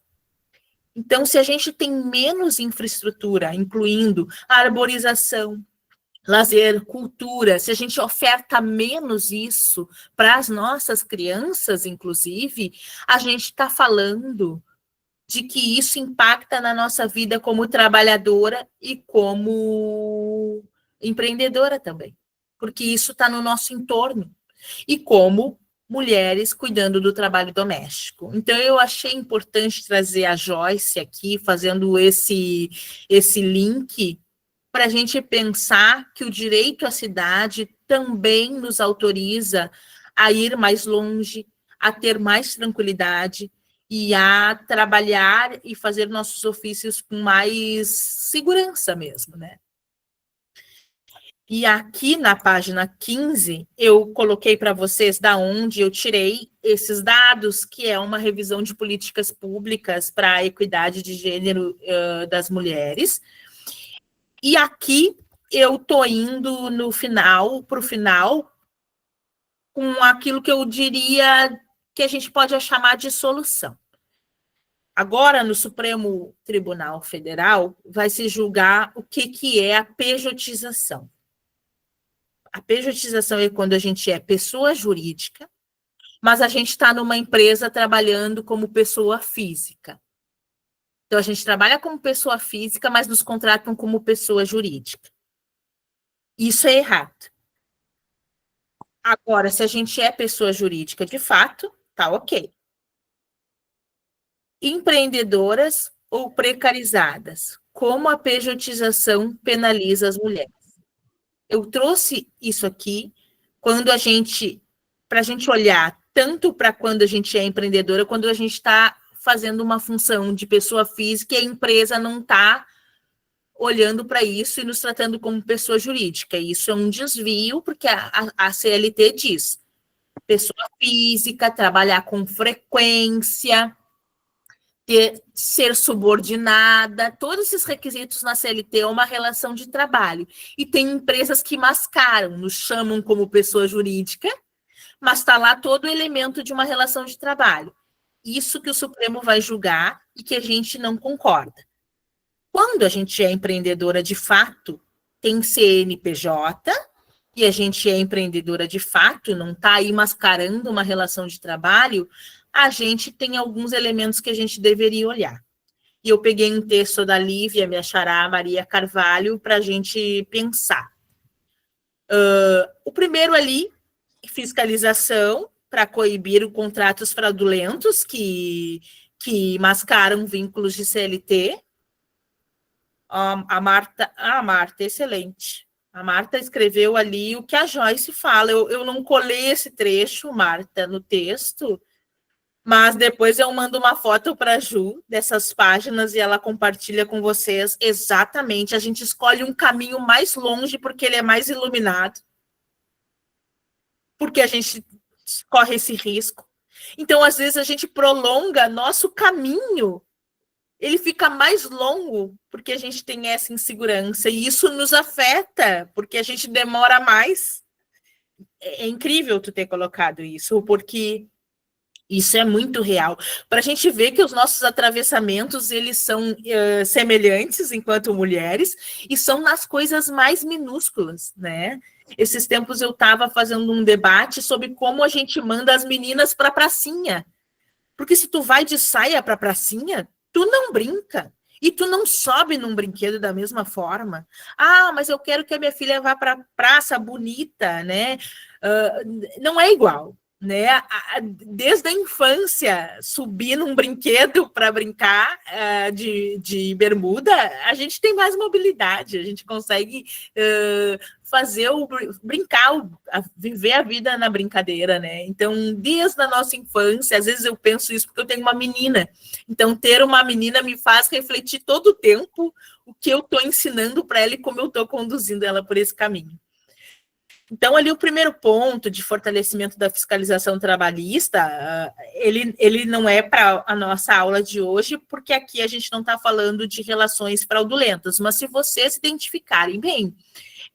Então, se a gente tem menos infraestrutura, incluindo a arborização, lazer, cultura, se a gente oferta menos isso para as nossas crianças, inclusive, a gente está falando de que isso impacta na nossa vida como trabalhadora e como empreendedora também, porque isso está no nosso entorno, e como mulheres cuidando do trabalho doméstico. Então, eu achei importante trazer a Joyce aqui, fazendo esse link, para a gente pensar que o direito à cidade também nos autoriza a ir mais longe, a ter mais tranquilidade e a trabalhar e fazer nossos ofícios com mais segurança mesmo, né? E aqui na página 15, eu coloquei para vocês da onde eu tirei esses dados, que é uma revisão de políticas públicas para a equidade de gênero das mulheres. E aqui eu estou indo para o final, com aquilo que eu diria que a gente pode chamar de solução. Agora, no Supremo Tribunal Federal, vai se julgar o que é a pejotização. A pejotização é quando a gente é pessoa jurídica, mas a gente está numa empresa trabalhando como pessoa física. Então, a gente trabalha como pessoa física, mas nos contratam como pessoa jurídica. Isso é errado. Agora, se a gente é pessoa jurídica de fato, tá ok. Empreendedoras ou precarizadas, como a pejotização penaliza as mulheres? Eu trouxe isso aqui para a gente olhar tanto para quando a gente é empreendedora, quando a gente está fazendo uma função de pessoa física e a empresa não está olhando para isso e nos tratando como pessoa jurídica. Isso é um desvio, porque a CLT diz pessoa física, trabalhar com frequência, ser subordinada, todos esses requisitos na CLT é uma relação de trabalho. E tem empresas que mascaram, nos chamam como pessoa jurídica, mas está lá todo o elemento de uma relação de trabalho. Isso que o Supremo vai julgar e que a gente não concorda. Quando a gente é empreendedora de fato, tem CNPJ, e a gente é empreendedora de fato, não está aí mascarando uma relação de trabalho, a gente tem alguns elementos que a gente deveria olhar. E eu peguei um texto da Lívia, minha xará, Maria Carvalho, para a gente pensar. O primeiro ali, fiscalização, para coibir contratos fraudulentos que mascaram vínculos de CLT. A Marta, excelente. A Marta escreveu ali o que a Joyce fala. Eu não colei esse trecho, Marta, no texto, mas depois eu mando uma foto para a Ju dessas páginas e ela compartilha com vocês exatamente. A gente escolhe um caminho mais longe porque ele é mais iluminado, porque a gente corre esse risco. Então, às vezes, a gente prolonga nosso caminho, ele fica mais longo porque a gente tem essa insegurança e isso nos afeta, porque a gente demora mais. É incrível tu ter colocado isso, porque isso é muito real. Para a gente ver que os nossos atravessamentos, eles são semelhantes enquanto mulheres e são nas coisas mais minúsculas, né? Esses tempos eu estava fazendo um debate sobre como a gente manda as meninas para a pracinha. Porque se tu vai de saia para a pracinha, tu não brinca. E tu não sobe num brinquedo da mesma forma. Ah, mas eu quero que a minha filha vá para a praça bonita, né? Não é igual, né? Desde a infância, subir num brinquedo para brincar de bermuda, a gente tem mais mobilidade, a gente consegue fazer brincar, viver a vida na brincadeira, né? Então, desde a nossa infância, às vezes eu penso isso porque eu tenho uma menina. Então, ter uma menina me faz refletir todo o tempo o que eu estou ensinando para ela e como eu estou conduzindo ela por esse caminho. Então, ali o primeiro ponto de fortalecimento da fiscalização trabalhista, ele não é para a nossa aula de hoje, porque aqui a gente não está falando de relações fraudulentas, mas se vocês identificarem, bem,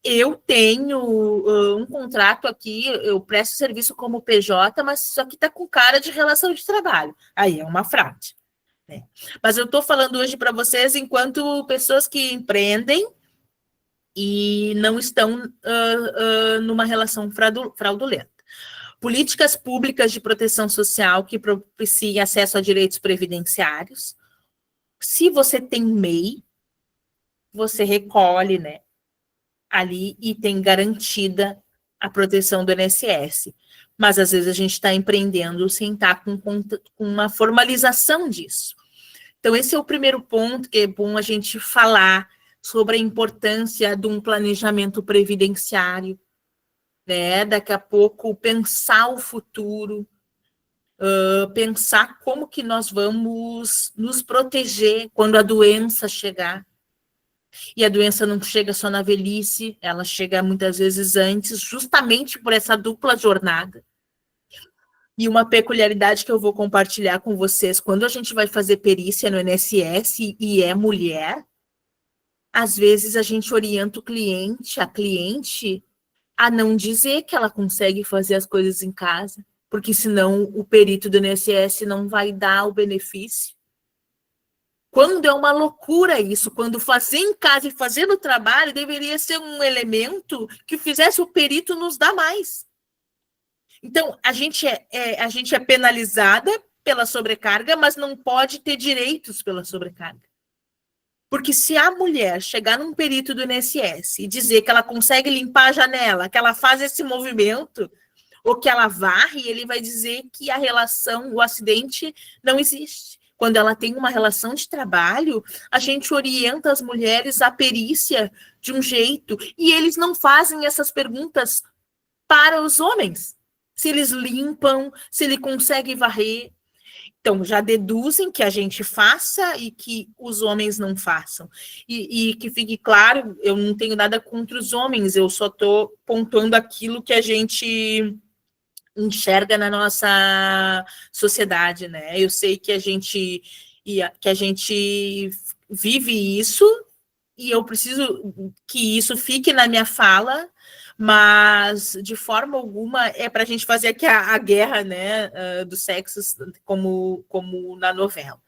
eu tenho um contrato aqui, eu presto serviço como PJ, mas isso aqui está com cara de relação de trabalho. Aí é uma fraude. Né? Mas eu estou falando hoje para vocês enquanto pessoas que empreendem e não estão numa relação fraudulenta. Políticas públicas de proteção social que propiciem acesso a direitos previdenciários. Se você tem MEI, você recolhe, né, ali e tem garantida a proteção do INSS. Mas, às vezes, a gente está empreendendo sem estar com uma formalização disso. Então, esse é o primeiro ponto que é bom a gente falar sobre a importância de um planejamento previdenciário, né? Daqui a pouco, pensar o futuro, pensar como que nós vamos nos proteger quando a doença chegar. E a doença não chega só na velhice, ela chega muitas vezes antes, justamente por essa dupla jornada. E uma peculiaridade que eu vou compartilhar com vocês, quando a gente vai fazer perícia no INSS e é mulher, às vezes a gente orienta o cliente, a cliente, a não dizer que ela consegue fazer as coisas em casa, porque senão o perito do INSS não vai dar o benefício. Quando é uma loucura isso, quando fazer em casa e fazer no trabalho deveria ser um elemento que fizesse o perito nos dar mais. Então, a gente é penalizada pela sobrecarga, mas não pode ter direitos pela sobrecarga. Porque se a mulher chegar num perito do INSS e dizer que ela consegue limpar a janela, que ela faz esse movimento, ou que ela varre, ele vai dizer que a relação, o acidente não existe. Quando ela tem uma relação de trabalho, a gente orienta as mulheres à perícia de um jeito, e eles não fazem essas perguntas para os homens. Se eles limpam, se ele consegue varrer. Então, já deduzem que a gente faça e que os homens não façam. E que fique claro, eu não tenho nada contra os homens, eu só estou pontuando aquilo que a gente enxerga na nossa sociedade, né? Eu sei que a gente vive isso e eu preciso que isso fique na minha fala, mas de forma alguma é para a gente fazer aqui a guerra, né, dos sexos como na novela.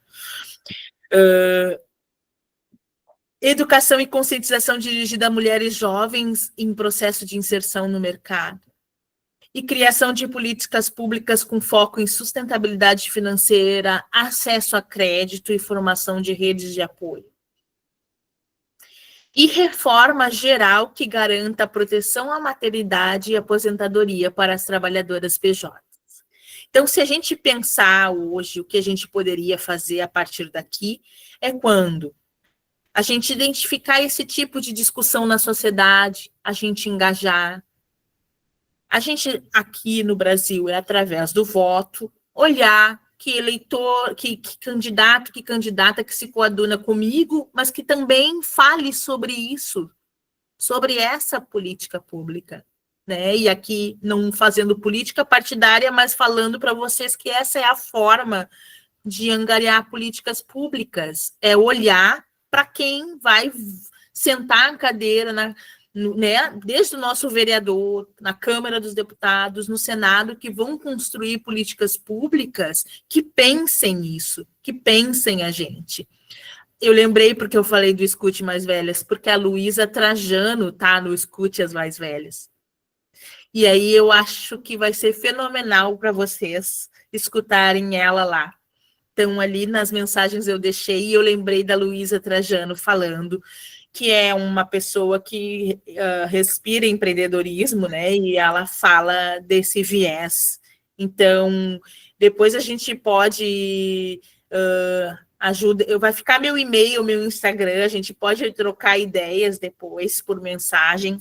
Educação e conscientização dirigida a mulheres jovens em processo de inserção no mercado. E criação de políticas públicas com foco em sustentabilidade financeira, acesso a crédito e formação de redes de apoio. E reforma geral que garanta a proteção à maternidade e aposentadoria para as trabalhadoras PJ. Então, se a gente pensar hoje o que a gente poderia fazer a partir daqui, é quando a gente identificar esse tipo de discussão na sociedade, a gente engajar. A gente, aqui no Brasil, é através do voto, olhar que eleitor, que candidato, que candidata que se coaduna comigo, mas que também fale sobre isso, sobre essa política pública, né? E aqui não fazendo política partidária, mas falando para vocês que essa é a forma de angariar políticas públicas, é olhar para quem vai sentar a cadeira né, desde o nosso vereador, na Câmara dos Deputados, no Senado, que vão construir políticas públicas que pensem isso, que pensem a gente. Eu lembrei porque eu falei do Escute Mais Velhas, porque a Luísa Trajano está no Escute as Mais Velhas. E aí eu acho que vai ser fenomenal para vocês escutarem ela lá. Então, ali nas mensagens eu deixei e eu lembrei da Luísa Trajano falando que é uma pessoa que respira empreendedorismo, né? E ela fala desse viés. Então, depois a gente pode ajuda. Vai ficar meu e-mail, meu Instagram, a gente pode trocar ideias depois por mensagem.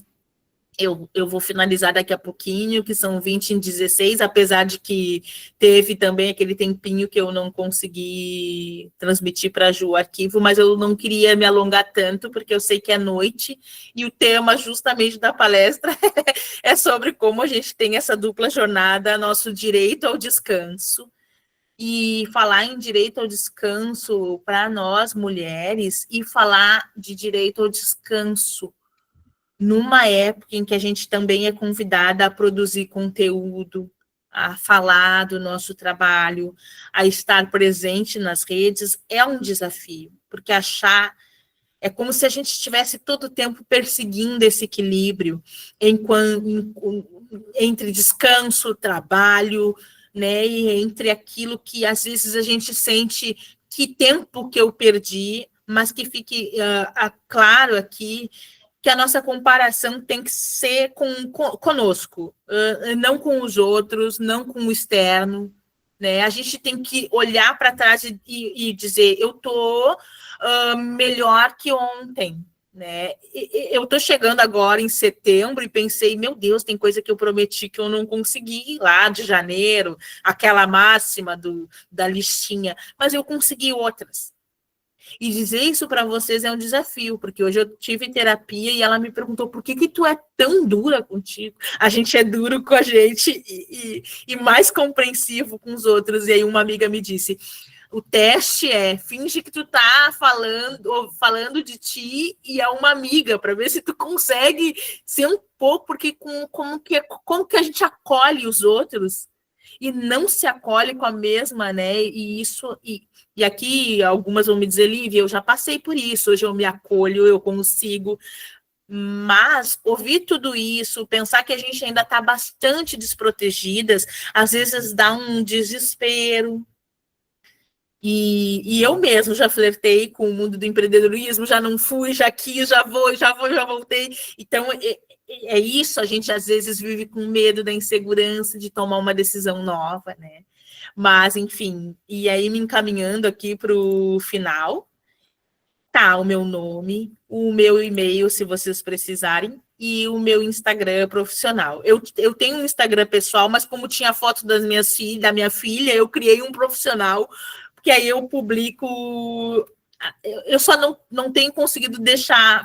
Eu vou finalizar daqui a pouquinho, que são 20 em 16, apesar de que teve também aquele tempinho que eu não consegui transmitir para a Ju o arquivo, mas eu não queria me alongar tanto, porque eu sei que é noite, e o tema justamente da palestra é sobre como a gente tem essa dupla jornada, nosso direito ao descanso. E falar em direito ao descanso para nós, mulheres, e falar de direito ao descanso numa época em que a gente também é convidada a produzir conteúdo, a falar do nosso trabalho, a estar presente nas redes, é um desafio, porque achar é como se a gente estivesse todo o tempo perseguindo esse equilíbrio entre descanso, trabalho, né, e entre aquilo que às vezes a gente sente que tempo que eu perdi, mas que fique claro aqui que a nossa comparação tem que ser conosco, não com os outros, não com o externo, né? A gente tem que olhar para trás e dizer, eu estou melhor que ontem, né? Eu estou chegando agora em setembro e pensei, meu Deus, tem coisa que eu prometi que eu não consegui lá de janeiro, aquela máxima da listinha, mas eu consegui outras. E dizer isso para vocês é um desafio, porque hoje eu tive terapia e ela me perguntou por que tu é tão dura contigo? A gente é duro com a gente e mais compreensivo com os outros. E aí uma amiga me disse, o teste é, finge que tu tá falando de ti e é uma amiga, para ver se tu consegue ser um pouco, porque como que a gente acolhe os outros e não se acolhe com a mesma, né? E aqui algumas vão me dizer, Lívia, eu já passei por isso, hoje eu me acolho, eu consigo. Mas ouvir tudo isso, pensar que a gente ainda está bastante desprotegidas, às vezes dá um desespero. E eu mesmo já flertei com o mundo do empreendedorismo, já não fui, já quis, já voltei. Então, é isso, a gente às vezes vive com medo da insegurança de tomar uma decisão nova, né? Mas, enfim, e aí me encaminhando aqui para o final, tá o meu nome, o meu e-mail, se vocês precisarem, e o meu Instagram profissional. Eu tenho um Instagram pessoal, mas como tinha foto da minha filha, eu criei um profissional, porque aí eu publico. Eu só não tenho conseguido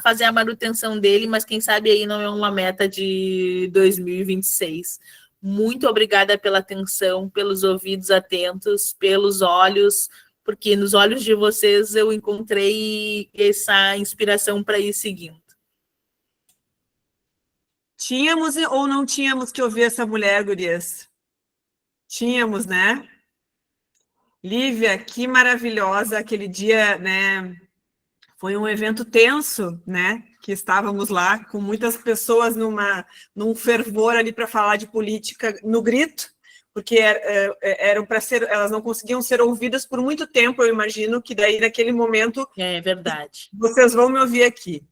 fazer a manutenção dele, mas quem sabe aí não é uma meta de 2026. Muito obrigada pela atenção, pelos ouvidos atentos, pelos olhos, porque nos olhos de vocês eu encontrei essa inspiração para ir seguindo. Tínhamos ou não tínhamos que ouvir essa mulher, gurias? Tínhamos, né? Lívia, que maravilhosa aquele dia, né? Foi um evento tenso, né? Que estávamos lá com muitas pessoas num fervor ali para falar de política no grito, porque eram para ser, elas não conseguiam ser ouvidas por muito tempo. Eu imagino que daí naquele momento é verdade. Vocês vão me ouvir aqui.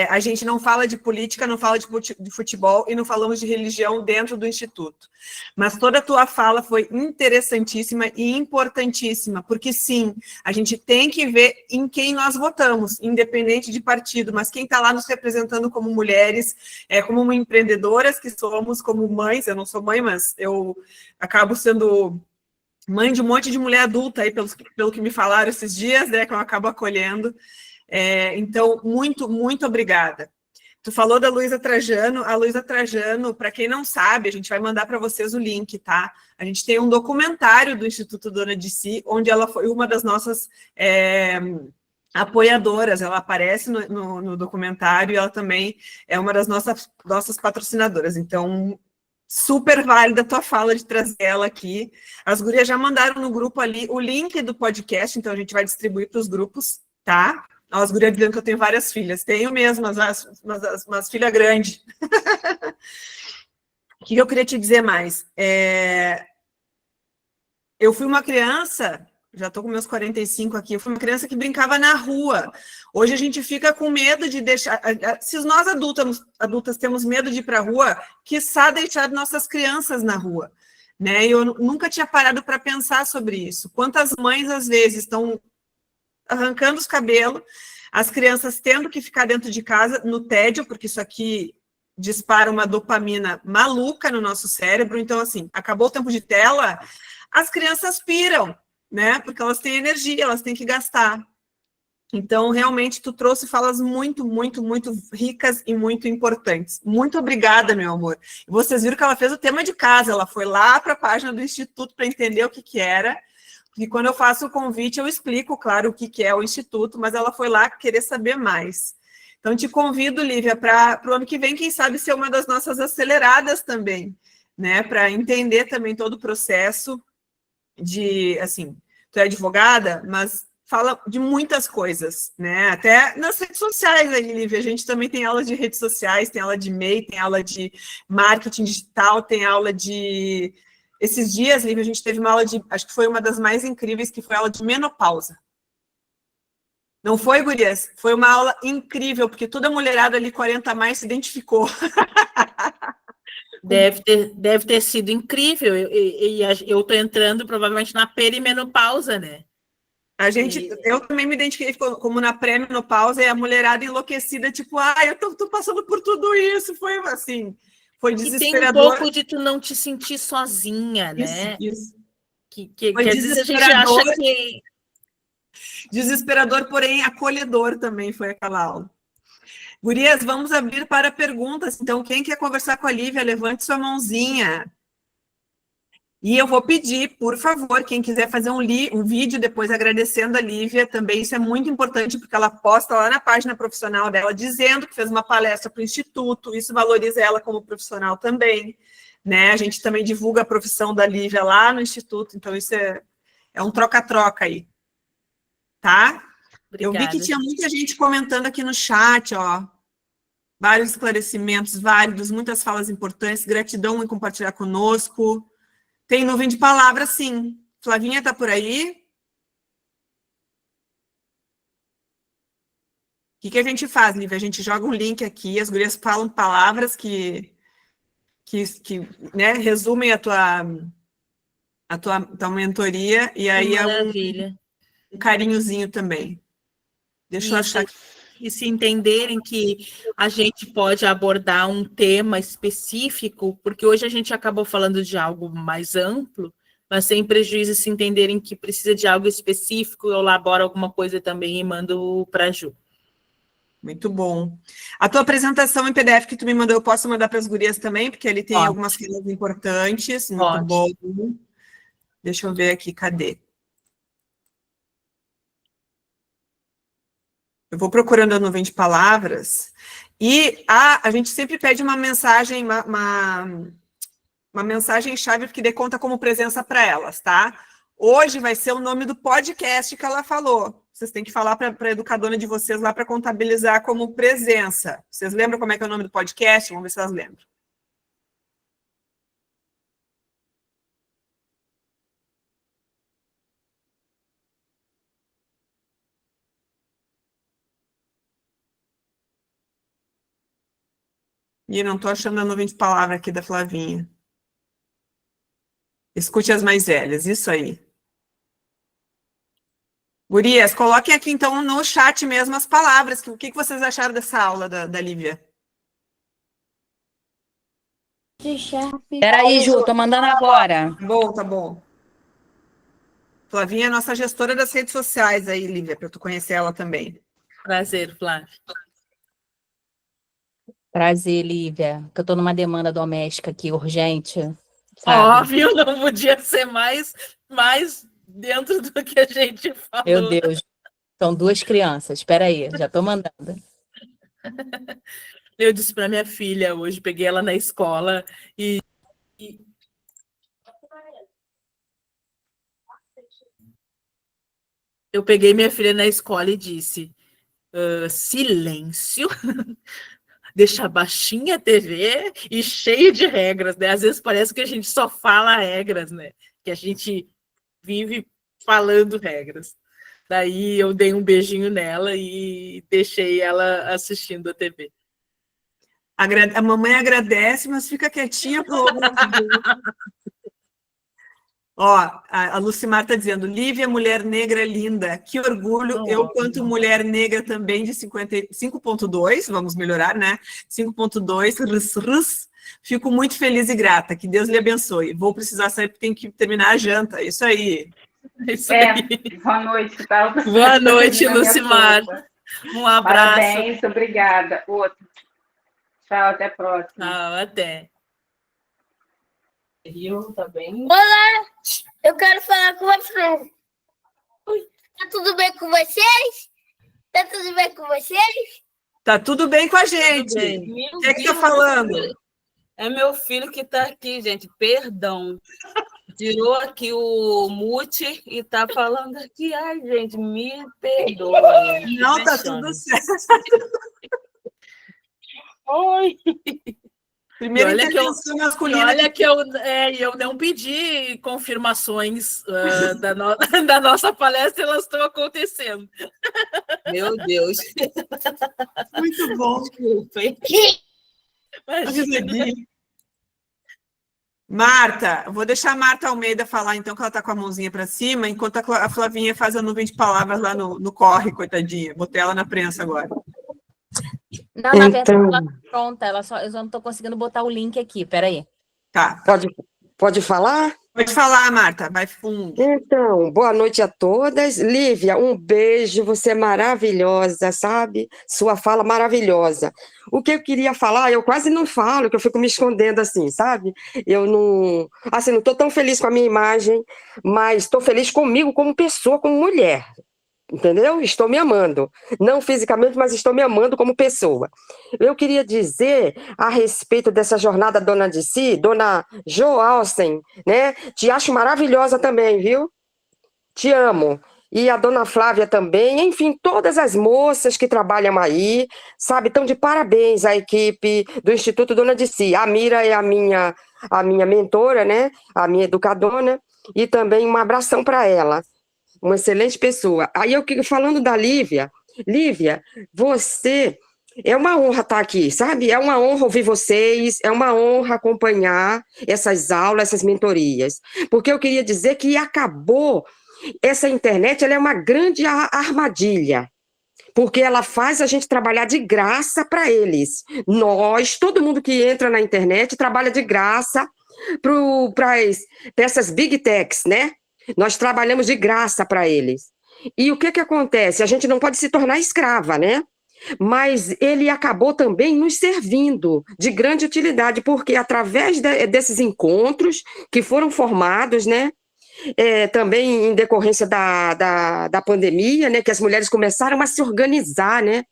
A gente não fala de política, não fala de futebol e não falamos de religião dentro do Instituto. Mas toda a tua fala foi interessantíssima e importantíssima, porque sim, a gente tem que ver em quem nós votamos, independente de partido, mas quem está lá nos representando como mulheres, como empreendedoras que somos, como mães. Eu não sou mãe, mas eu acabo sendo mãe de um monte de mulher adulta, aí, pelo que me falaram esses dias, né, que eu acabo acolhendo. Então, muito, muito obrigada. Tu falou da Luísa Trajano. A Luísa Trajano, para quem não sabe, a gente vai mandar para vocês o link, tá? A gente tem um documentário do Instituto Dona de Si, onde ela foi uma das nossas apoiadoras. Ela aparece no documentário e ela também é uma das nossas patrocinadoras. Então, super válida a tua fala de trazer ela aqui. As gurias já mandaram no grupo ali o link do podcast, então a gente vai distribuir para os grupos, tá? As gurias dizendo que eu tenho várias filhas. Tenho mesmo, mas filha grande. O que eu queria te dizer mais? Eu fui uma criança, já estou com meus 45 aqui, eu fui uma criança que brincava na rua. Hoje a gente fica com medo de deixar... Se nós adultas temos medo de ir para a rua, quiçá deixar nossas crianças na rua. Né? Eu nunca tinha parado para pensar sobre isso. Quantas mães, às vezes, estão arrancando os cabelos, as crianças tendo que ficar dentro de casa no tédio, porque isso aqui dispara uma dopamina maluca no nosso cérebro. Então, assim, acabou o tempo de tela, as crianças piram, né? Porque elas têm energia, elas têm que gastar. Então, realmente, tu trouxe falas muito, muito, muito ricas e muito importantes. Muito obrigada, meu amor. Vocês viram que ela fez o tema de casa, ela foi lá para a página do Instituto para entender o que era. Porque quando eu faço o convite, eu explico, claro, o que é o Instituto, mas ela foi lá querer saber mais. Então, te convido, Lívia, para o ano que vem, quem sabe, ser uma das nossas aceleradas também, né? Para entender também todo o processo de, assim, tu é advogada, mas fala de muitas coisas, né? Até nas redes sociais aí, Lívia, a gente também tem aula de redes sociais, tem aula de MEI, tem aula de marketing digital, tem aula de... Esses dias, Lívia, a gente teve uma aula de, acho que foi uma das mais incríveis, que foi a aula de menopausa. Não foi, gurias? Foi uma aula incrível, porque toda mulherada ali 40 a mais se identificou. Deve ter sido incrível. Eu estou entrando provavelmente na perimenopausa, né? Eu também me identifiquei como na pré-menopausa, e a mulherada enlouquecida, tipo, eu tô passando por tudo isso. Foi assim... Foi desesperador. E tem um pouco de tu não te sentir sozinha, né? Isso. Que às vezes a gente acha que... Desesperador, porém acolhedor também foi aquela aula. Gurias, vamos abrir para perguntas. Então, quem quer conversar com a Lívia, levante sua mãozinha. E eu vou pedir, por favor, quem quiser fazer um vídeo depois agradecendo a Lívia, também isso é muito importante, porque ela posta lá na página profissional dela, dizendo que fez uma palestra para o Instituto, isso valoriza ela como profissional também, né? A gente também divulga a profissão da Lívia lá no Instituto, então isso é um troca-troca aí, tá? Obrigada. Eu vi que tinha muita gente comentando aqui no chat, ó, vários esclarecimentos válidos, muitas falas importantes, gratidão em compartilhar conosco. Tem nuvem de palavras, sim. Flavinha está por aí? O que a gente faz, Lívia? A gente joga um link aqui, as gurias falam palavras que né, resumem a tua mentoria, e aí maravilha. Um carinhozinho também. Deixa eu achar aqui. e se entenderem que a gente pode abordar um tema específico, porque hoje a gente acabou falando de algo mais amplo, mas sem prejuízo se entenderem que precisa de algo específico, eu elaboro alguma coisa também e mando para a Ju. Muito bom. A tua apresentação em PDF que tu me mandou, eu posso mandar para as gurias também, porque ele tem algumas coisas importantes. Muito bom. Deixa eu ver aqui, cadê? Eu vou procurando a nuvem de palavras. E a gente sempre pede uma mensagem, uma mensagem-chave que dê conta como presença para elas, tá? Hoje vai ser o nome do podcast que ela falou. Vocês têm que falar para a educadora de vocês lá para contabilizar como presença. Vocês lembram como é que é o nome do podcast? Vamos ver se elas lembram. E não estou achando a nuvem de palavra aqui da Flavinha. Escute as mais velhas, isso aí. Gurias, coloquem aqui então no chat mesmo as palavras. O que vocês acharam dessa aula da Lívia? Peraí, Ju, tô mandando agora. Tá bom, tá bom. Flavinha é nossa gestora das redes sociais aí, Lívia, para tu conhecer ela também. Prazer, Flávia. Prazer, Lívia, que eu tô numa demanda doméstica aqui, urgente. Óbvio, não podia ser mais dentro do que a gente falou. Meu Deus, são 2 crianças. Espera aí, já tô mandando. Eu disse para minha filha hoje, peguei ela na escola e eu peguei minha filha na escola e disse, silêncio, deixa baixinha a TV e cheio de regras, né? Às vezes parece que a gente só fala regras, né? Que a gente vive falando regras. Daí eu dei um beijinho nela e deixei ela assistindo a TV. A mamãe agradece, mas fica quietinha pro Ó, a Lucimar está dizendo, Lívia, mulher negra linda, que orgulho, eu quanto mulher negra também de 5.2, vamos melhorar, né? 5.2, fico muito feliz e grata, que Deus lhe abençoe. Vou precisar sair porque tem que terminar a janta, isso aí. Isso aí. Boa noite, tá? Boa noite, Lucimar. Um abraço. Parabéns, obrigada. Outro. Tchau, até a próxima. Tchau, até. Tá bem? Olá, eu quero falar com você. Tá tudo bem com vocês? Tá tudo bem com vocês? Tá tudo bem com a gente. O que é que tá falando? É meu filho que tá aqui, gente. Perdão. Tirou aqui o mute e tá falando aqui. Ai, gente, me perdoe. Não, tá tudo certo. Oi. Primeira intervenção masculina. Olha que eu não pedi confirmações da nossa palestra, elas estão acontecendo. Meu Deus. Muito bom. Desculpa. Marta, eu vou deixar a Marta Almeida falar, então, que ela está com a mãozinha para cima, enquanto a Flavinha faz a nuvem de palavras lá no corre, coitadinha. Botei ela na prensa agora. Não, na verdade, ela tá pronta. Eu só não tô conseguindo botar o link aqui. Peraí. Tá. Pode falar? Pode falar, Marta. Vai fundo. Então, boa noite a todas. Lívia, um beijo. Você é maravilhosa, sabe? Sua fala maravilhosa. O que eu queria falar, eu quase não falo, que eu fico me escondendo assim, sabe? Eu não... Assim, não estou tão feliz com a minha imagem, mas estou feliz comigo como pessoa, como mulher. Entendeu? Estou me amando. Não fisicamente, mas estou me amando como pessoa. Eu queria dizer a respeito dessa jornada Dona de Si, Dona Jo Alsen, né? Te acho maravilhosa também, viu? Te amo. E a Dona Flávia também, enfim, todas as moças que trabalham aí, sabe? Estão de parabéns a equipe do Instituto Dona de Si. A Mira é a minha mentora, né? A minha educadora, e também um abração para ela. Uma excelente pessoa. Aí eu falando da Lívia, você, é uma honra estar aqui, sabe? É uma honra ouvir vocês, é uma honra acompanhar essas aulas, essas mentorias. Porque eu queria dizer que acabou, essa internet, ela é uma grande armadilha. porque ela faz a gente trabalhar de graça para eles. Nós, todo mundo que entra na internet, trabalha de graça para essas big techs, né? Nós trabalhamos de graça para eles. E o que acontece? A gente não pode se tornar escrava, né? Mas ele acabou também nos servindo de grande utilidade, porque através desses encontros que foram formados, né? Também em decorrência da pandemia, né? Que as mulheres começaram a se organizar, né?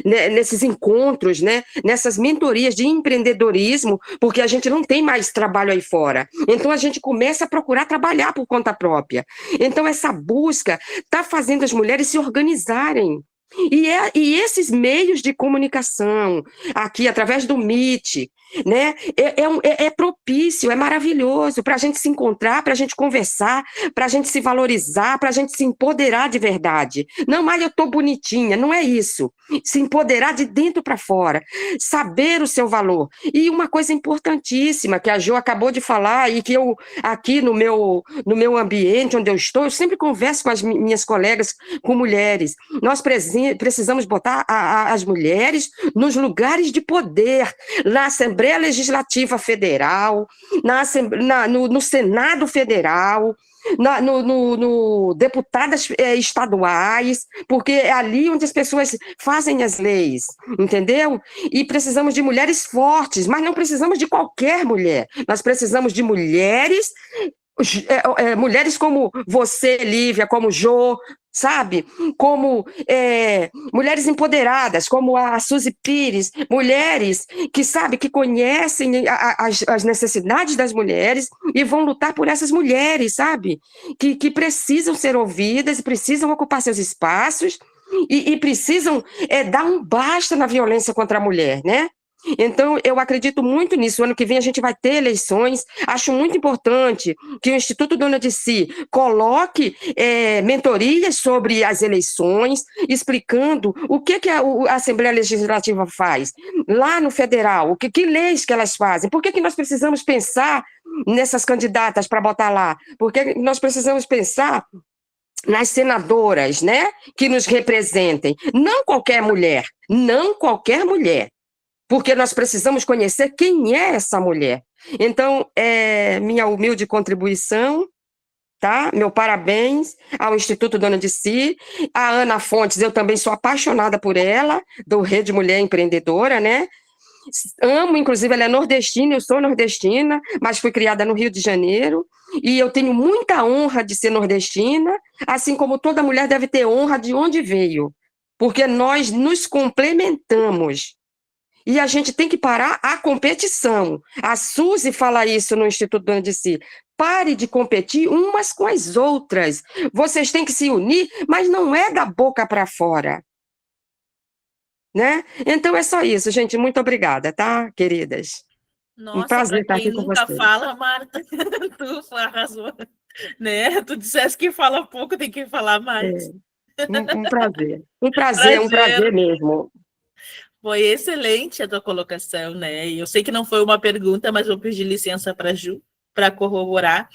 Nesses encontros, né, nessas mentorias de empreendedorismo, porque a gente não tem mais trabalho aí fora. Então, a gente começa a procurar trabalhar por conta própria. Então, essa busca está fazendo as mulheres se organizarem. E esses meios de comunicação, aqui, através do Meet, né, é propício, é maravilhoso para a gente se encontrar, para a gente conversar, para a gente se valorizar, para a gente se empoderar de verdade. Não, eu estou bonitinha, não é isso. Se empoderar de dentro para fora, saber o seu valor. E uma coisa importantíssima que a Jo acabou de falar e que eu, aqui no meu ambiente onde eu estou, eu sempre converso com as minhas colegas, com mulheres. Nós precisamos botar as mulheres nos lugares de poder, na Assembleia Legislativa Federal, no Senado Federal, no deputadas estaduais, porque é ali onde as pessoas fazem as leis, entendeu? E precisamos de mulheres fortes, mas não precisamos de qualquer mulher, nós precisamos de mulheres mulheres como você, Lívia, como Jo, sabe? Como mulheres empoderadas, como a Suzy Pires, mulheres que, sabe, que conhecem as necessidades das mulheres e vão lutar por essas mulheres, sabe? Que precisam ser ouvidas e precisam ocupar seus espaços e precisam dar um basta na violência contra a mulher, né? Então, eu acredito muito nisso. Ano que vem a gente vai ter eleições. Acho muito importante que o Instituto Dona de Si coloque mentorias sobre as eleições, explicando o que a Assembleia Legislativa faz lá no federal, que leis que elas fazem, por que nós precisamos pensar nessas candidatas para botar lá, por que nós precisamos pensar nas senadoras, né, que nos representem. Não qualquer mulher, porque nós precisamos conhecer quem é essa mulher. Então, minha humilde contribuição, tá? Meu parabéns ao Instituto Dona de Si. A Ana Fontes, eu também sou apaixonada por ela, do Rede Mulher Empreendedora, né? Amo, inclusive, ela é nordestina, eu sou nordestina, mas fui criada no Rio de Janeiro, e eu tenho muita honra de ser nordestina, assim como toda mulher deve ter honra de onde veio, porque nós nos complementamos. E a gente tem que parar a competição. A Suzy fala isso no Instituto Dona de Si. Pare de competir umas com as outras. Vocês têm que se unir, mas não é da boca para fora. Né? Então é só isso, gente. Muito obrigada, tá, queridas? Nossa, um prazer estar aqui com nunca vocês. Fala, Marta, tu arrasou, né? Tu disseste que fala pouco, tem que falar mais. Um prazer. Um prazer mesmo. Foi excelente a tua colocação, né? E eu sei que não foi uma pergunta, mas vou pedir licença para a Ju, para corroborar,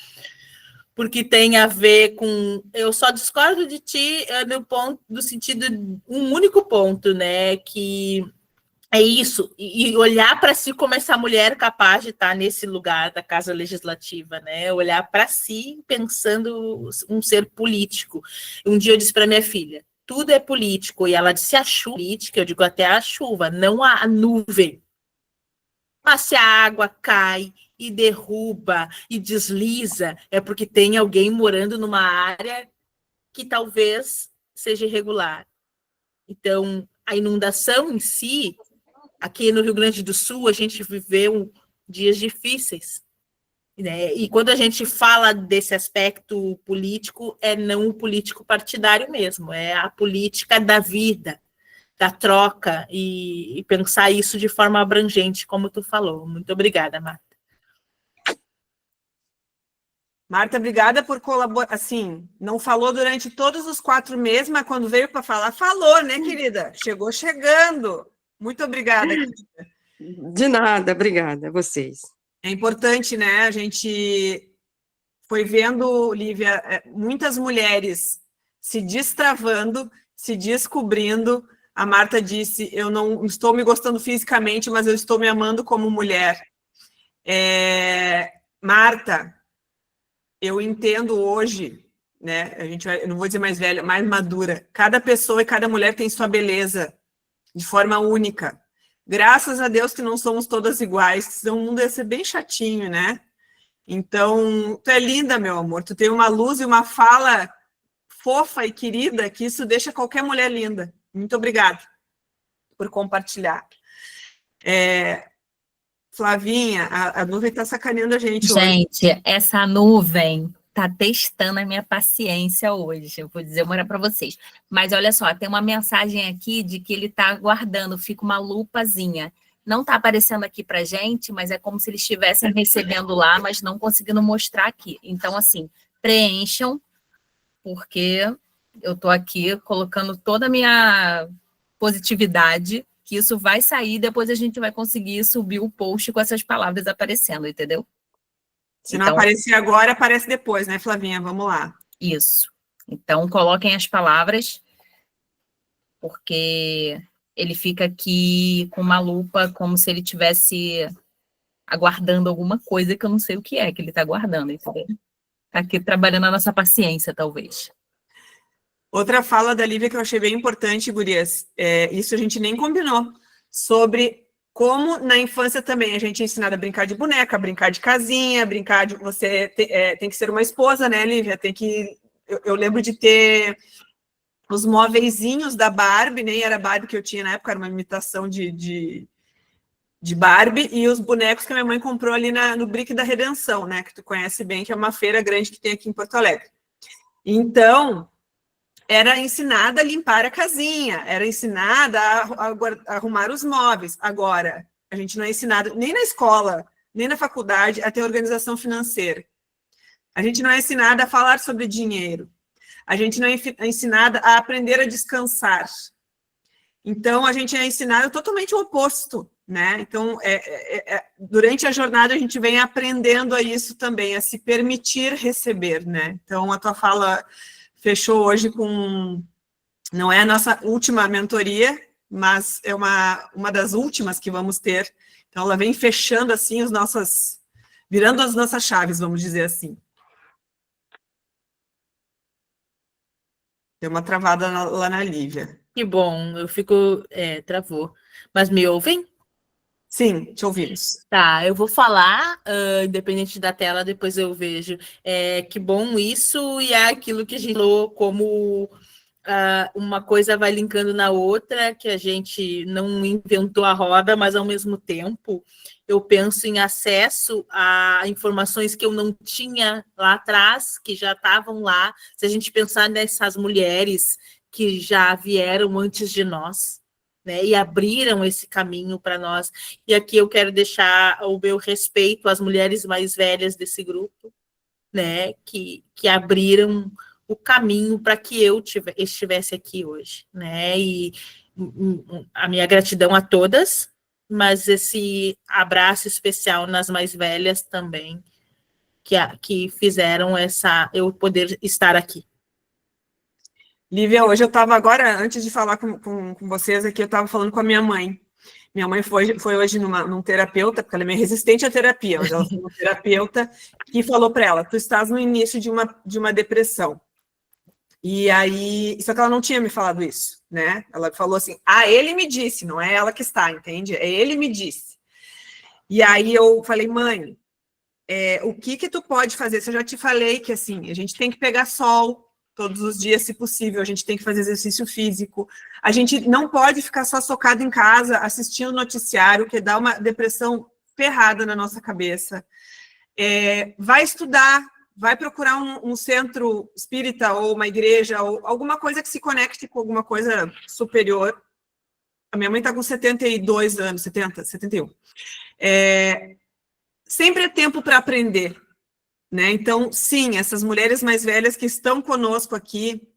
porque tem a ver com... Eu só discordo de ti no sentido, um único ponto, né? Que é isso, e olhar para si como essa mulher capaz de estar nesse lugar da Casa Legislativa, né? Olhar para si pensando um ser político. Um dia eu disse para minha filha, tudo é político, e ela disse a chuva política, eu digo até a chuva, não a nuvem. Mas se a água cai e derruba e desliza, é porque tem alguém morando numa área que talvez seja irregular. Então, a inundação em si, aqui no Rio Grande do Sul, a gente viveu dias difíceis, né? E quando a gente fala desse aspecto político, é não o político partidário mesmo, é a política da vida, da troca, e pensar isso de forma abrangente, como tu falou. Muito obrigada, Marta. Marta, obrigada por colaborar. Assim, não falou durante todos os 4 meses, mas quando veio para falar, falou, né, querida? Chegou chegando. Muito obrigada, querida. De nada, obrigada a vocês. É importante, né? A gente foi vendo, Lívia, muitas mulheres se destravando se descobrindo. A Marta disse, eu não estou me gostando fisicamente, mas eu estou me amando como mulher. Marta, eu entendo hoje, né? Eu não vou dizer mais velha, mais madura. Cada pessoa e cada mulher tem sua beleza de forma única. Graças a Deus que não somos todas iguais, senão o mundo ia ser bem chatinho, né? Então, tu é linda, meu amor. Tu tem uma luz e uma fala fofa e querida, que isso deixa qualquer mulher linda. Muito obrigada por compartilhar. Flavinha, a nuvem está sacaneando a gente hoje. Gente, essa nuvem tá testando a minha paciência hoje. Eu vou dizer uma para vocês. Mas olha só, tem uma mensagem aqui de que ele está aguardando, fica uma lupazinha. Não está aparecendo aqui para gente, mas é como se eles estivessem recebendo lá, mas não conseguindo mostrar aqui. Então, assim, preencham, porque eu estou aqui colocando toda a minha positividade, que isso vai sair, depois a gente vai conseguir subir o post com essas palavras aparecendo, entendeu? Se não aparecer agora, aparece depois, né, Flavinha? Vamos lá. Isso. Então, coloquem as palavras, porque ele fica aqui com uma lupa, como se ele estivesse aguardando alguma coisa que eu não sei o que é que ele está aguardando, entendeu? Está aqui trabalhando a nossa paciência, talvez. Outra fala da Lívia que eu achei bem importante, gurias, isso a gente nem combinou, sobre como na infância também a gente é ensinado a brincar de boneca, a brincar de casinha, brincar de... Você tem que ser uma esposa, né, Lívia? Tem que... Eu lembro de ter os móveizinhos da Barbie, nem era Barbie que eu tinha na época, era uma imitação de Barbie, e os bonecos que a minha mãe comprou ali no Brick da Redenção, né, que tu conhece bem, que é uma feira grande que tem aqui em Porto Alegre. Então, era ensinada a limpar a casinha, era ensinada a arrumar os móveis. Agora, a gente não é ensinado, nem na escola, nem na faculdade, a ter organização financeira. A gente não é ensinada a falar sobre dinheiro. A gente não é ensinada a aprender a descansar. Então, a gente é ensinado totalmente o oposto, né? Então, durante a jornada, a gente vem aprendendo a isso também, a se permitir receber, né? Então, a tua fala fechou hoje com... Não é a nossa última mentoria, mas é uma das últimas que vamos ter. Então, ela vem fechando, assim, virando as nossas chaves, vamos dizer assim. Deu uma travada lá na Lívia. Que bom, eu fico... travou. Mas me ouvem? Sim, te ouvimos. Tá, eu vou falar, independente da tela, depois eu vejo. Que bom isso, e é aquilo que a gente falou, como uma coisa vai linkando na outra, que a gente não inventou a roda, mas ao mesmo tempo eu penso em acesso a informações que eu não tinha lá atrás, que já estavam lá. Se a gente pensar nessas mulheres que já vieram antes de nós, né, e abriram esse caminho para nós. E aqui eu quero deixar o meu respeito às mulheres mais velhas desse grupo, né, que abriram o caminho para que eu estivesse aqui hoje, né, e a minha gratidão a todas, mas esse abraço especial nas mais velhas também, que fizeram eu poder estar aqui. Lívia, hoje eu estava agora, antes de falar com vocês aqui, eu estava falando com a minha mãe. Minha mãe foi hoje num terapeuta, porque ela é meio resistente à terapia, mas ela foi uma terapeuta que falou para ela, tu estás no início de uma depressão. E aí, só que ela não tinha me falado isso, né? Ela falou assim, ele me disse, não é ela que está, entende? É ele me disse. E aí eu falei, mãe, o que tu pode fazer? Se eu já te falei que, assim, a gente tem que pegar sol todos os dias, se possível, a gente tem que fazer exercício físico, a gente não pode ficar só socado em casa, assistindo noticiário, que dá uma depressão ferrada na nossa cabeça. Vai estudar, vai procurar um centro espírita, ou uma igreja, ou alguma coisa que se conecte com alguma coisa superior. A minha mãe está com 72 anos, 71. Sempre é tempo para aprender, né? Então, sim, essas mulheres mais velhas que estão conosco aqui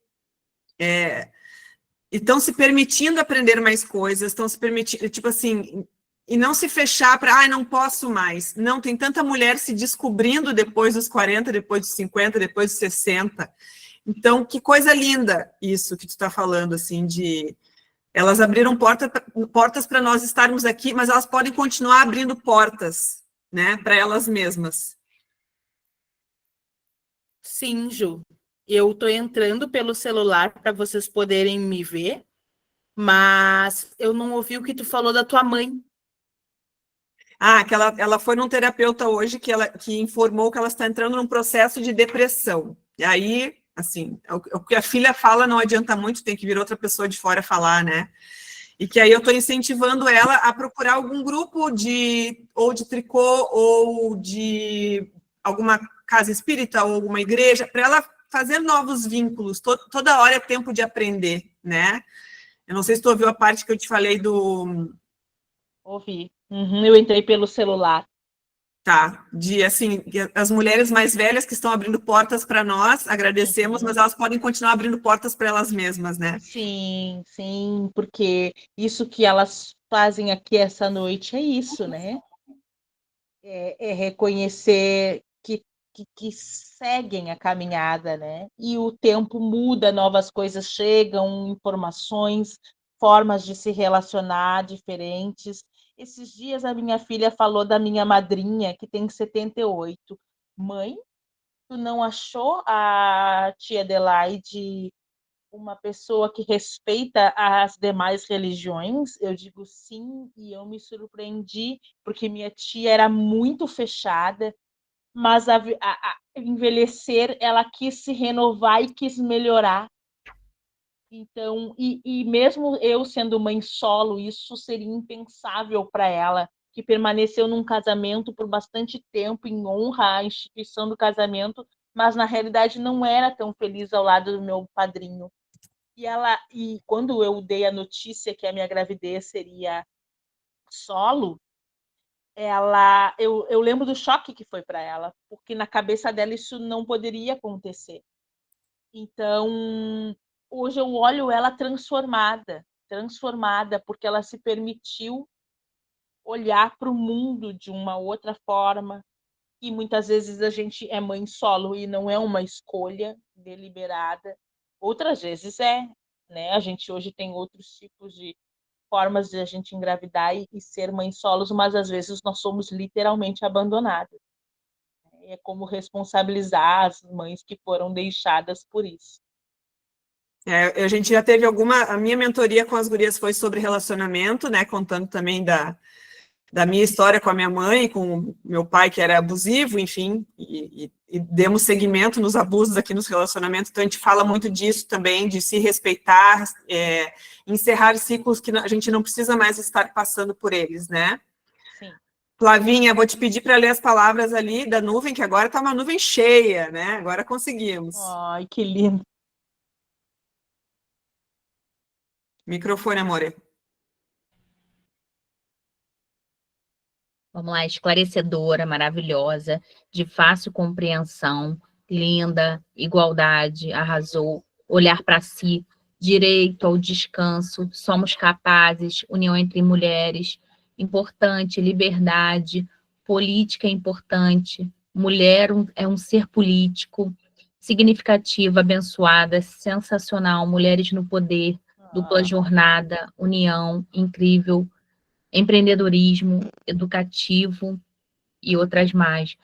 estão se permitindo aprender mais coisas, estão se permitindo, tipo assim, e não se fechar para, não posso mais. Não, tem tanta mulher se descobrindo depois dos 40, depois dos 50, depois dos 60. Então, que coisa linda isso que tu está falando, assim, de... Elas abriram portas para nós estarmos aqui, mas elas podem continuar abrindo portas, né, para elas mesmas. Sim, Ju. Eu estou entrando pelo celular para vocês poderem me ver, mas eu não ouvi o que tu falou da tua mãe. Ah, que ela foi num terapeuta hoje que informou que ela está entrando num processo de depressão. E aí, assim, o que a filha fala não adianta muito, tem que vir outra pessoa de fora falar, né? E que aí eu estou incentivando ela a procurar algum grupo ou de tricô ou de alguma casa espírita ou alguma igreja, para ela fazer novos vínculos. Toda hora é tempo de aprender, né? Eu não sei se tu ouviu a parte que eu te falei do... Ouvi. Eu entrei pelo celular. Tá, de assim, as mulheres mais velhas que estão abrindo portas para nós, agradecemos, mas elas podem continuar abrindo portas para elas mesmas, né? Sim, sim, porque isso que elas fazem aqui essa noite é isso, né? É reconhecer que seguem a caminhada, né? E o tempo muda, novas coisas chegam, informações, formas de se relacionar diferentes. Esses dias a minha filha falou da minha madrinha, que tem 78. Mãe, tu não achou a tia Adelaide uma pessoa que respeita as demais religiões? Eu digo sim, e eu me surpreendi, porque minha tia era muito fechada, mas envelhecer, ela quis se renovar e quis melhorar. Então, e mesmo eu sendo mãe solo, isso seria impensável para ela, que permaneceu num casamento por bastante tempo, em honra à instituição do casamento, mas na realidade não era tão feliz ao lado do meu padrinho. E quando eu dei a notícia que a minha gravidez seria solo, eu lembro do choque que foi para ela, porque na cabeça dela isso não poderia acontecer. Então, hoje eu olho ela transformada, porque ela se permitiu olhar para o mundo de uma outra forma, e muitas vezes a gente é mãe solo e não é uma escolha deliberada, outras vezes é, né? A gente hoje tem outros tipos de formas de a gente engravidar e ser mãe solos, mas às vezes nós somos literalmente abandonadas. É como responsabilizar as mães que foram deixadas por isso. A gente já teve a minha mentoria com as gurias foi sobre relacionamento, né, contando também da minha história com a minha mãe, com o meu pai que era abusivo, enfim, e demos seguimento nos abusos aqui nos relacionamentos, então a gente fala muito disso também, de se respeitar, encerrar ciclos que a gente não precisa mais estar passando por eles, né? Sim. Flavinha, vou te pedir para ler as palavras ali da nuvem, que agora está uma nuvem cheia, né? Agora conseguimos. Ai, que lindo. Microfone, amore. Vamos lá, esclarecedora, maravilhosa, de fácil compreensão, linda, igualdade, arrasou, olhar para si, direito ao descanso, somos capazes, união entre mulheres, importante, liberdade, política é importante, mulher é um ser político, significativa, abençoada, sensacional, mulheres no poder, dupla jornada, união, incrível, empreendedorismo, educativo e outras mais.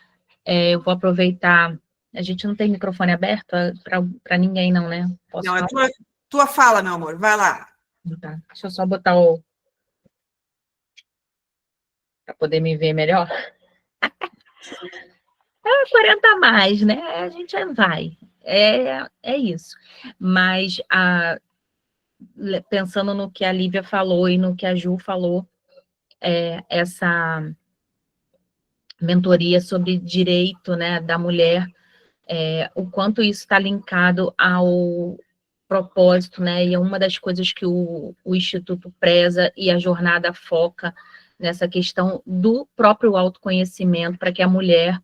Eu vou aproveitar, a gente não tem microfone aberto para ninguém não, né? Posso não, falar? Tua fala, meu amor, vai lá. Tá. Deixa eu só botar o... para poder me ver melhor. 40 a mais, né? A gente vai. É isso. Mas, pensando no que a Lívia falou e no que a Ju falou, essa mentoria sobre direito, né, da mulher, o quanto isso está linkado ao propósito, né, e é uma das coisas que o Instituto preza e a jornada foca nessa questão do próprio autoconhecimento, para que a mulher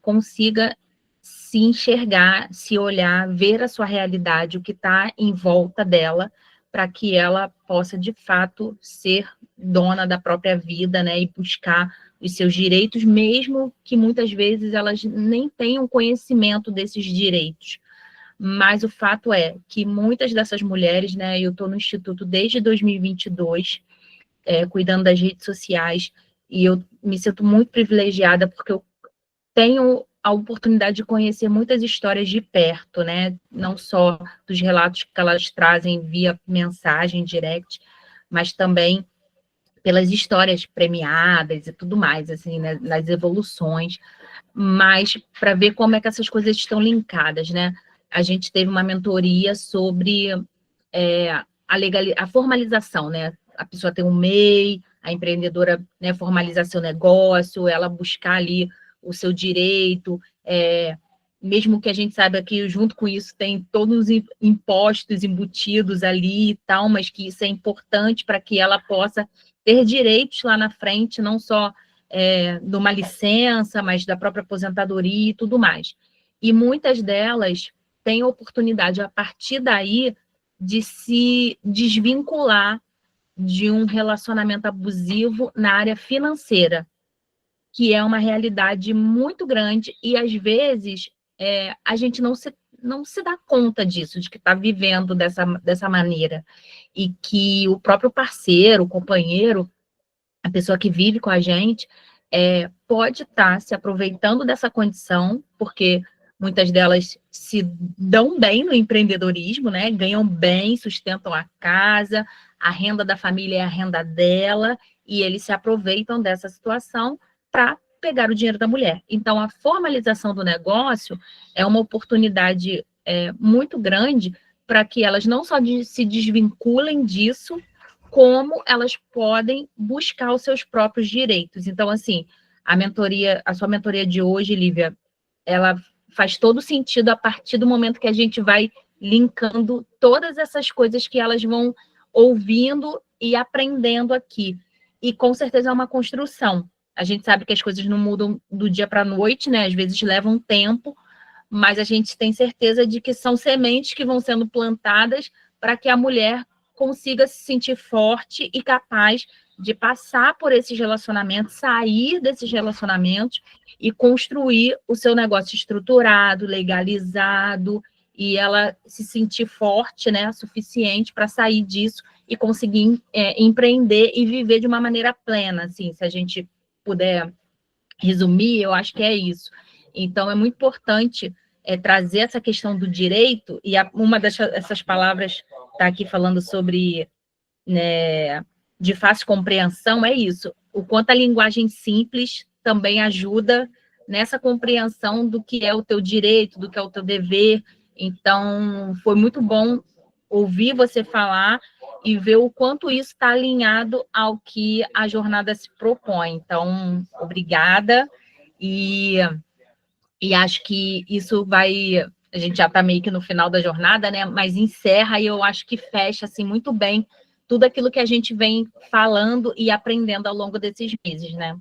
consiga se enxergar, se olhar, ver a sua realidade, o que está em volta dela, para que ela possa, de fato, ser dona da própria vida, né, e buscar os seus direitos, mesmo que muitas vezes elas nem tenham conhecimento desses direitos. mas o fato é que muitas dessas mulheres, né, eu estou no Instituto desde 2022, cuidando das redes sociais, e eu me sinto muito privilegiada porque eu tenho a oportunidade de conhecer muitas histórias de perto, né, não só dos relatos que elas trazem via mensagem, direct, mas também pelas histórias premiadas e tudo mais, assim, né, nas evoluções, mas para ver como é que essas coisas estão linkadas, né? A gente teve uma mentoria sobre a formalização, né? A pessoa tem um MEI, a empreendedora, né, formalizar seu negócio, ela buscar ali o seu direito, mesmo que a gente saiba que junto com isso tem todos os impostos embutidos ali e tal, mas que isso é importante para que ela possa ter direitos lá na frente, não só de uma licença, mas da própria aposentadoria e tudo mais. E muitas delas têm a oportunidade, a partir daí, de se desvincular de um relacionamento abusivo na área financeira, que é uma realidade muito grande e, às vezes, a gente não se dá conta disso, de que está vivendo dessa maneira. E que o próprio parceiro, o companheiro, a pessoa que vive com a gente, pode estar se aproveitando dessa condição, porque muitas delas se dão bem no empreendedorismo, né? Ganham bem, sustentam a casa, a renda da família é a renda dela, e eles se aproveitam dessa situação para pegar o dinheiro da mulher. Então, a formalização do negócio é uma oportunidade muito grande para que elas não só se desvinculem disso, como elas podem buscar os seus próprios direitos. Então, assim, a sua mentoria de hoje, Lívia, ela faz todo sentido a partir do momento que a gente vai linkando todas essas coisas que elas vão ouvindo e aprendendo aqui. E, com certeza, é uma construção. A gente sabe que as coisas não mudam do dia para a noite, né? Às vezes levam tempo, mas a gente tem certeza de que são sementes que vão sendo plantadas para que a mulher consiga se sentir forte e capaz de passar por esses relacionamentos, sair desses relacionamentos e construir o seu negócio estruturado, legalizado, e ela se sentir forte, né, suficiente para sair disso e conseguir empreender e viver de uma maneira plena, assim, se a gente puder resumir, eu acho que é isso. Então, é muito importante trazer essa questão do direito, e uma dessas palavras está aqui falando sobre, né, de fácil compreensão, é isso. O quanto a linguagem simples também ajuda nessa compreensão do que é o teu direito, do que é o teu dever. Então, foi muito bom ouvir você falar e ver o quanto isso está alinhado ao que a jornada se propõe. Então, obrigada, e acho que isso vai... A gente já está meio que no final da jornada, né? Mas encerra e eu acho que fecha assim, muito bem tudo aquilo que a gente vem falando e aprendendo ao longo desses meses, né?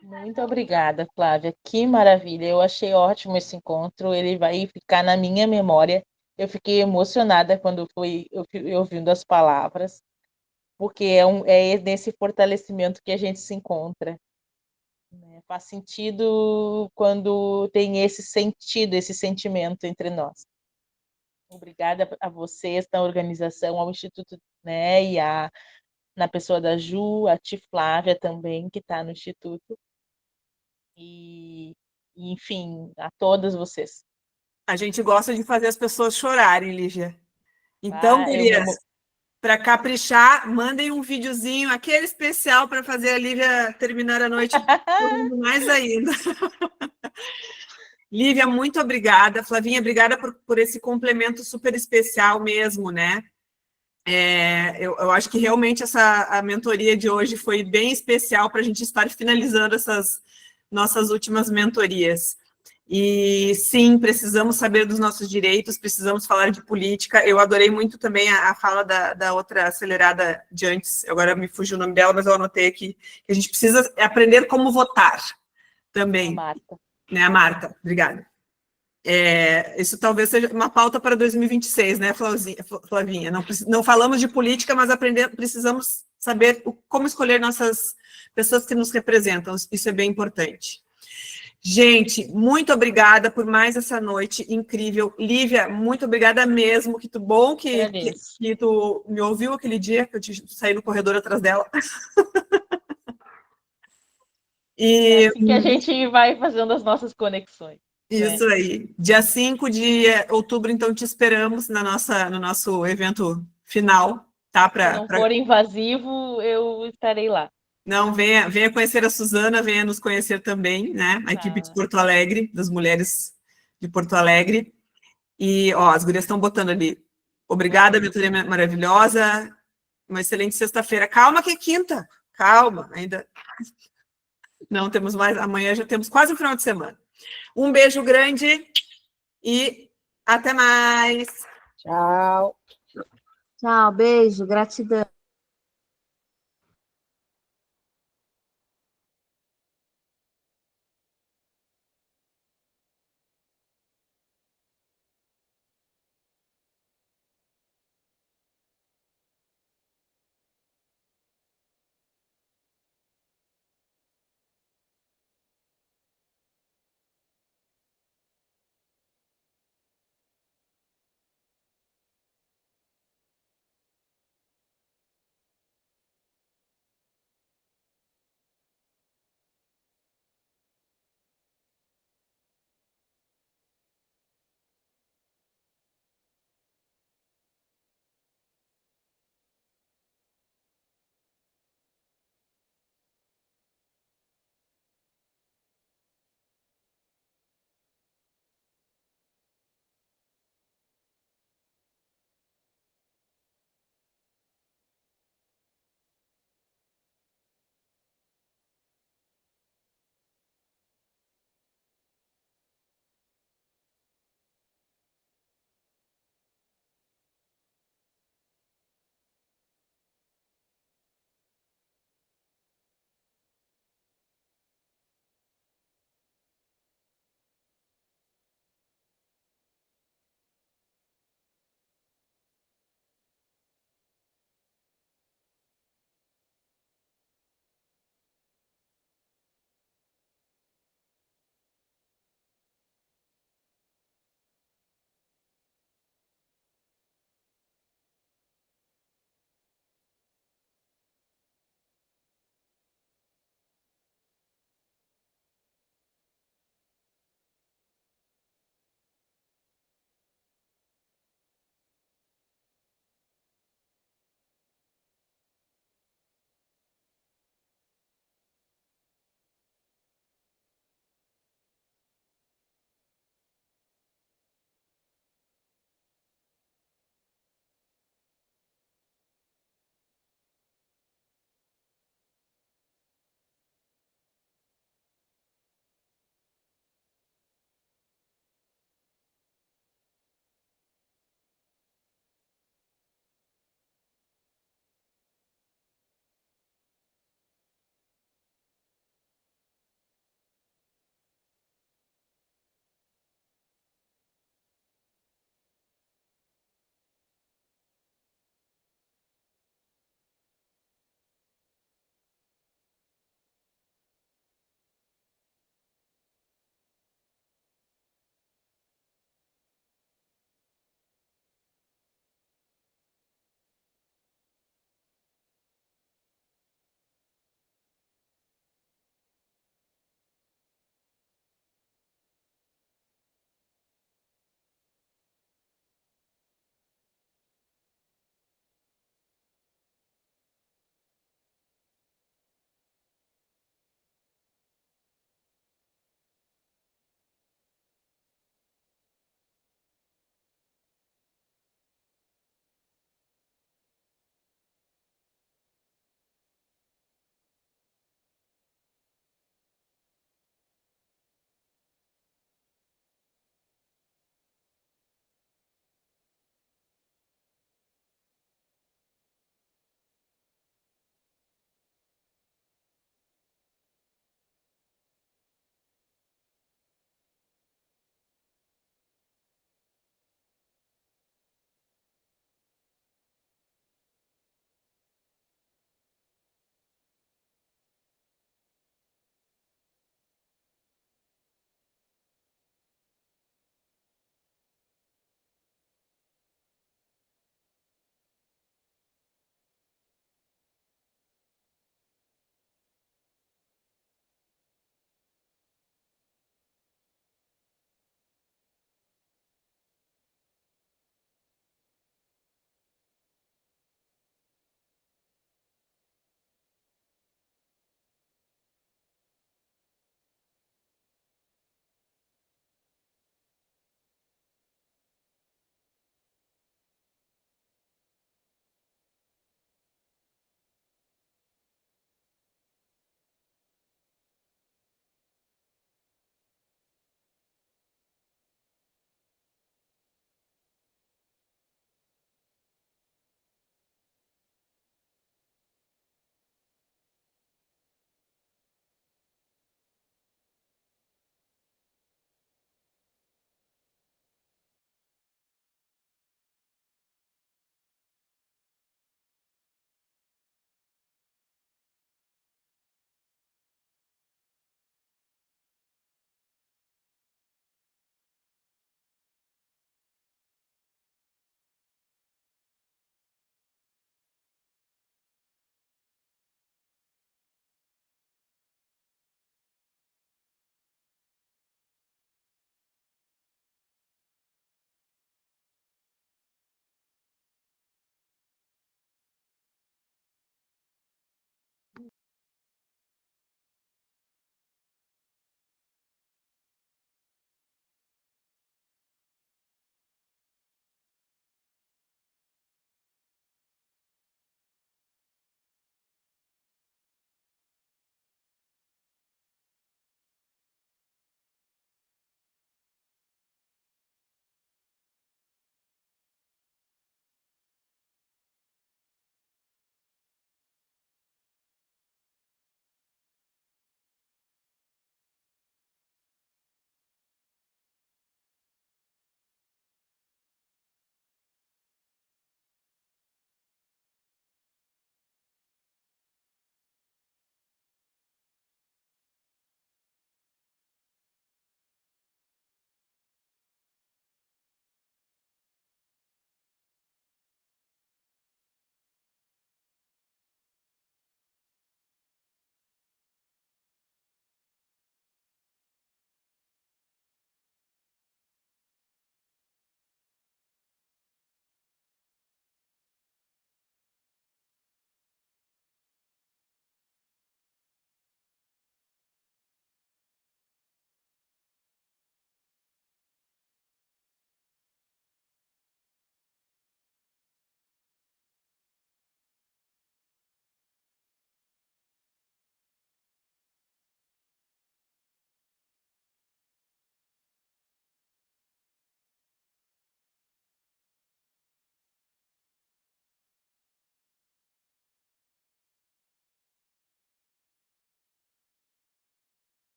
Muito obrigada, Flávia. Que maravilha. Eu achei ótimo esse encontro. Ele vai ficar na minha memória. Eu fiquei emocionada quando fui ouvindo as palavras, porque é nesse fortalecimento que a gente se encontra. Faz sentido quando tem esse sentido, esse sentimento entre nós. Obrigada a vocês da organização, ao Instituto, né, e na pessoa da Ju, a Tia Flávia também, que está no Instituto, e, enfim, a todas vocês. A gente gosta de fazer as pessoas chorarem, Lígia. Então, gurias, para caprichar, mandem um videozinho, aquele especial para fazer a Lívia terminar a noite mais ainda. Lívia, muito obrigada. Flavinha, obrigada por esse complemento super especial mesmo, né? Eu acho que realmente a mentoria de hoje foi bem especial para a gente estar finalizando essas nossas últimas mentorias. E sim, precisamos saber dos nossos direitos, precisamos falar de política. Eu adorei muito também a fala da outra acelerada de antes, agora me fugiu o nome dela, mas eu anotei aqui, que a gente precisa aprender como votar também. A Marta. Né, a Marta, obrigada. Isso talvez seja uma pauta para 2026, né, Flavinha? Não falamos de política, mas precisamos saber como escolher nossas pessoas que nos representam, isso é bem importante. Gente, muito obrigada por mais essa noite incrível. Lívia, muito obrigada mesmo. Que bom que tu me ouviu aquele dia que eu saí no corredor atrás dela. É assim que a gente vai fazendo as nossas conexões. Isso aí. Dia 5 de outubro, então, te esperamos no nosso evento final, tá? Se não for invasivo, eu estarei lá. Não, venha conhecer a Suzana, venha nos conhecer também, né? A equipe de Porto Alegre, das mulheres de Porto Alegre. E, ó, as gurias estão botando ali. Obrigada, mentoria maravilhosa. Uma excelente sexta-feira. Calma que é quinta. Calma, ainda não temos mais. Amanhã já temos quase o final de semana. Um beijo grande e até mais. Tchau. Tchau, beijo, gratidão.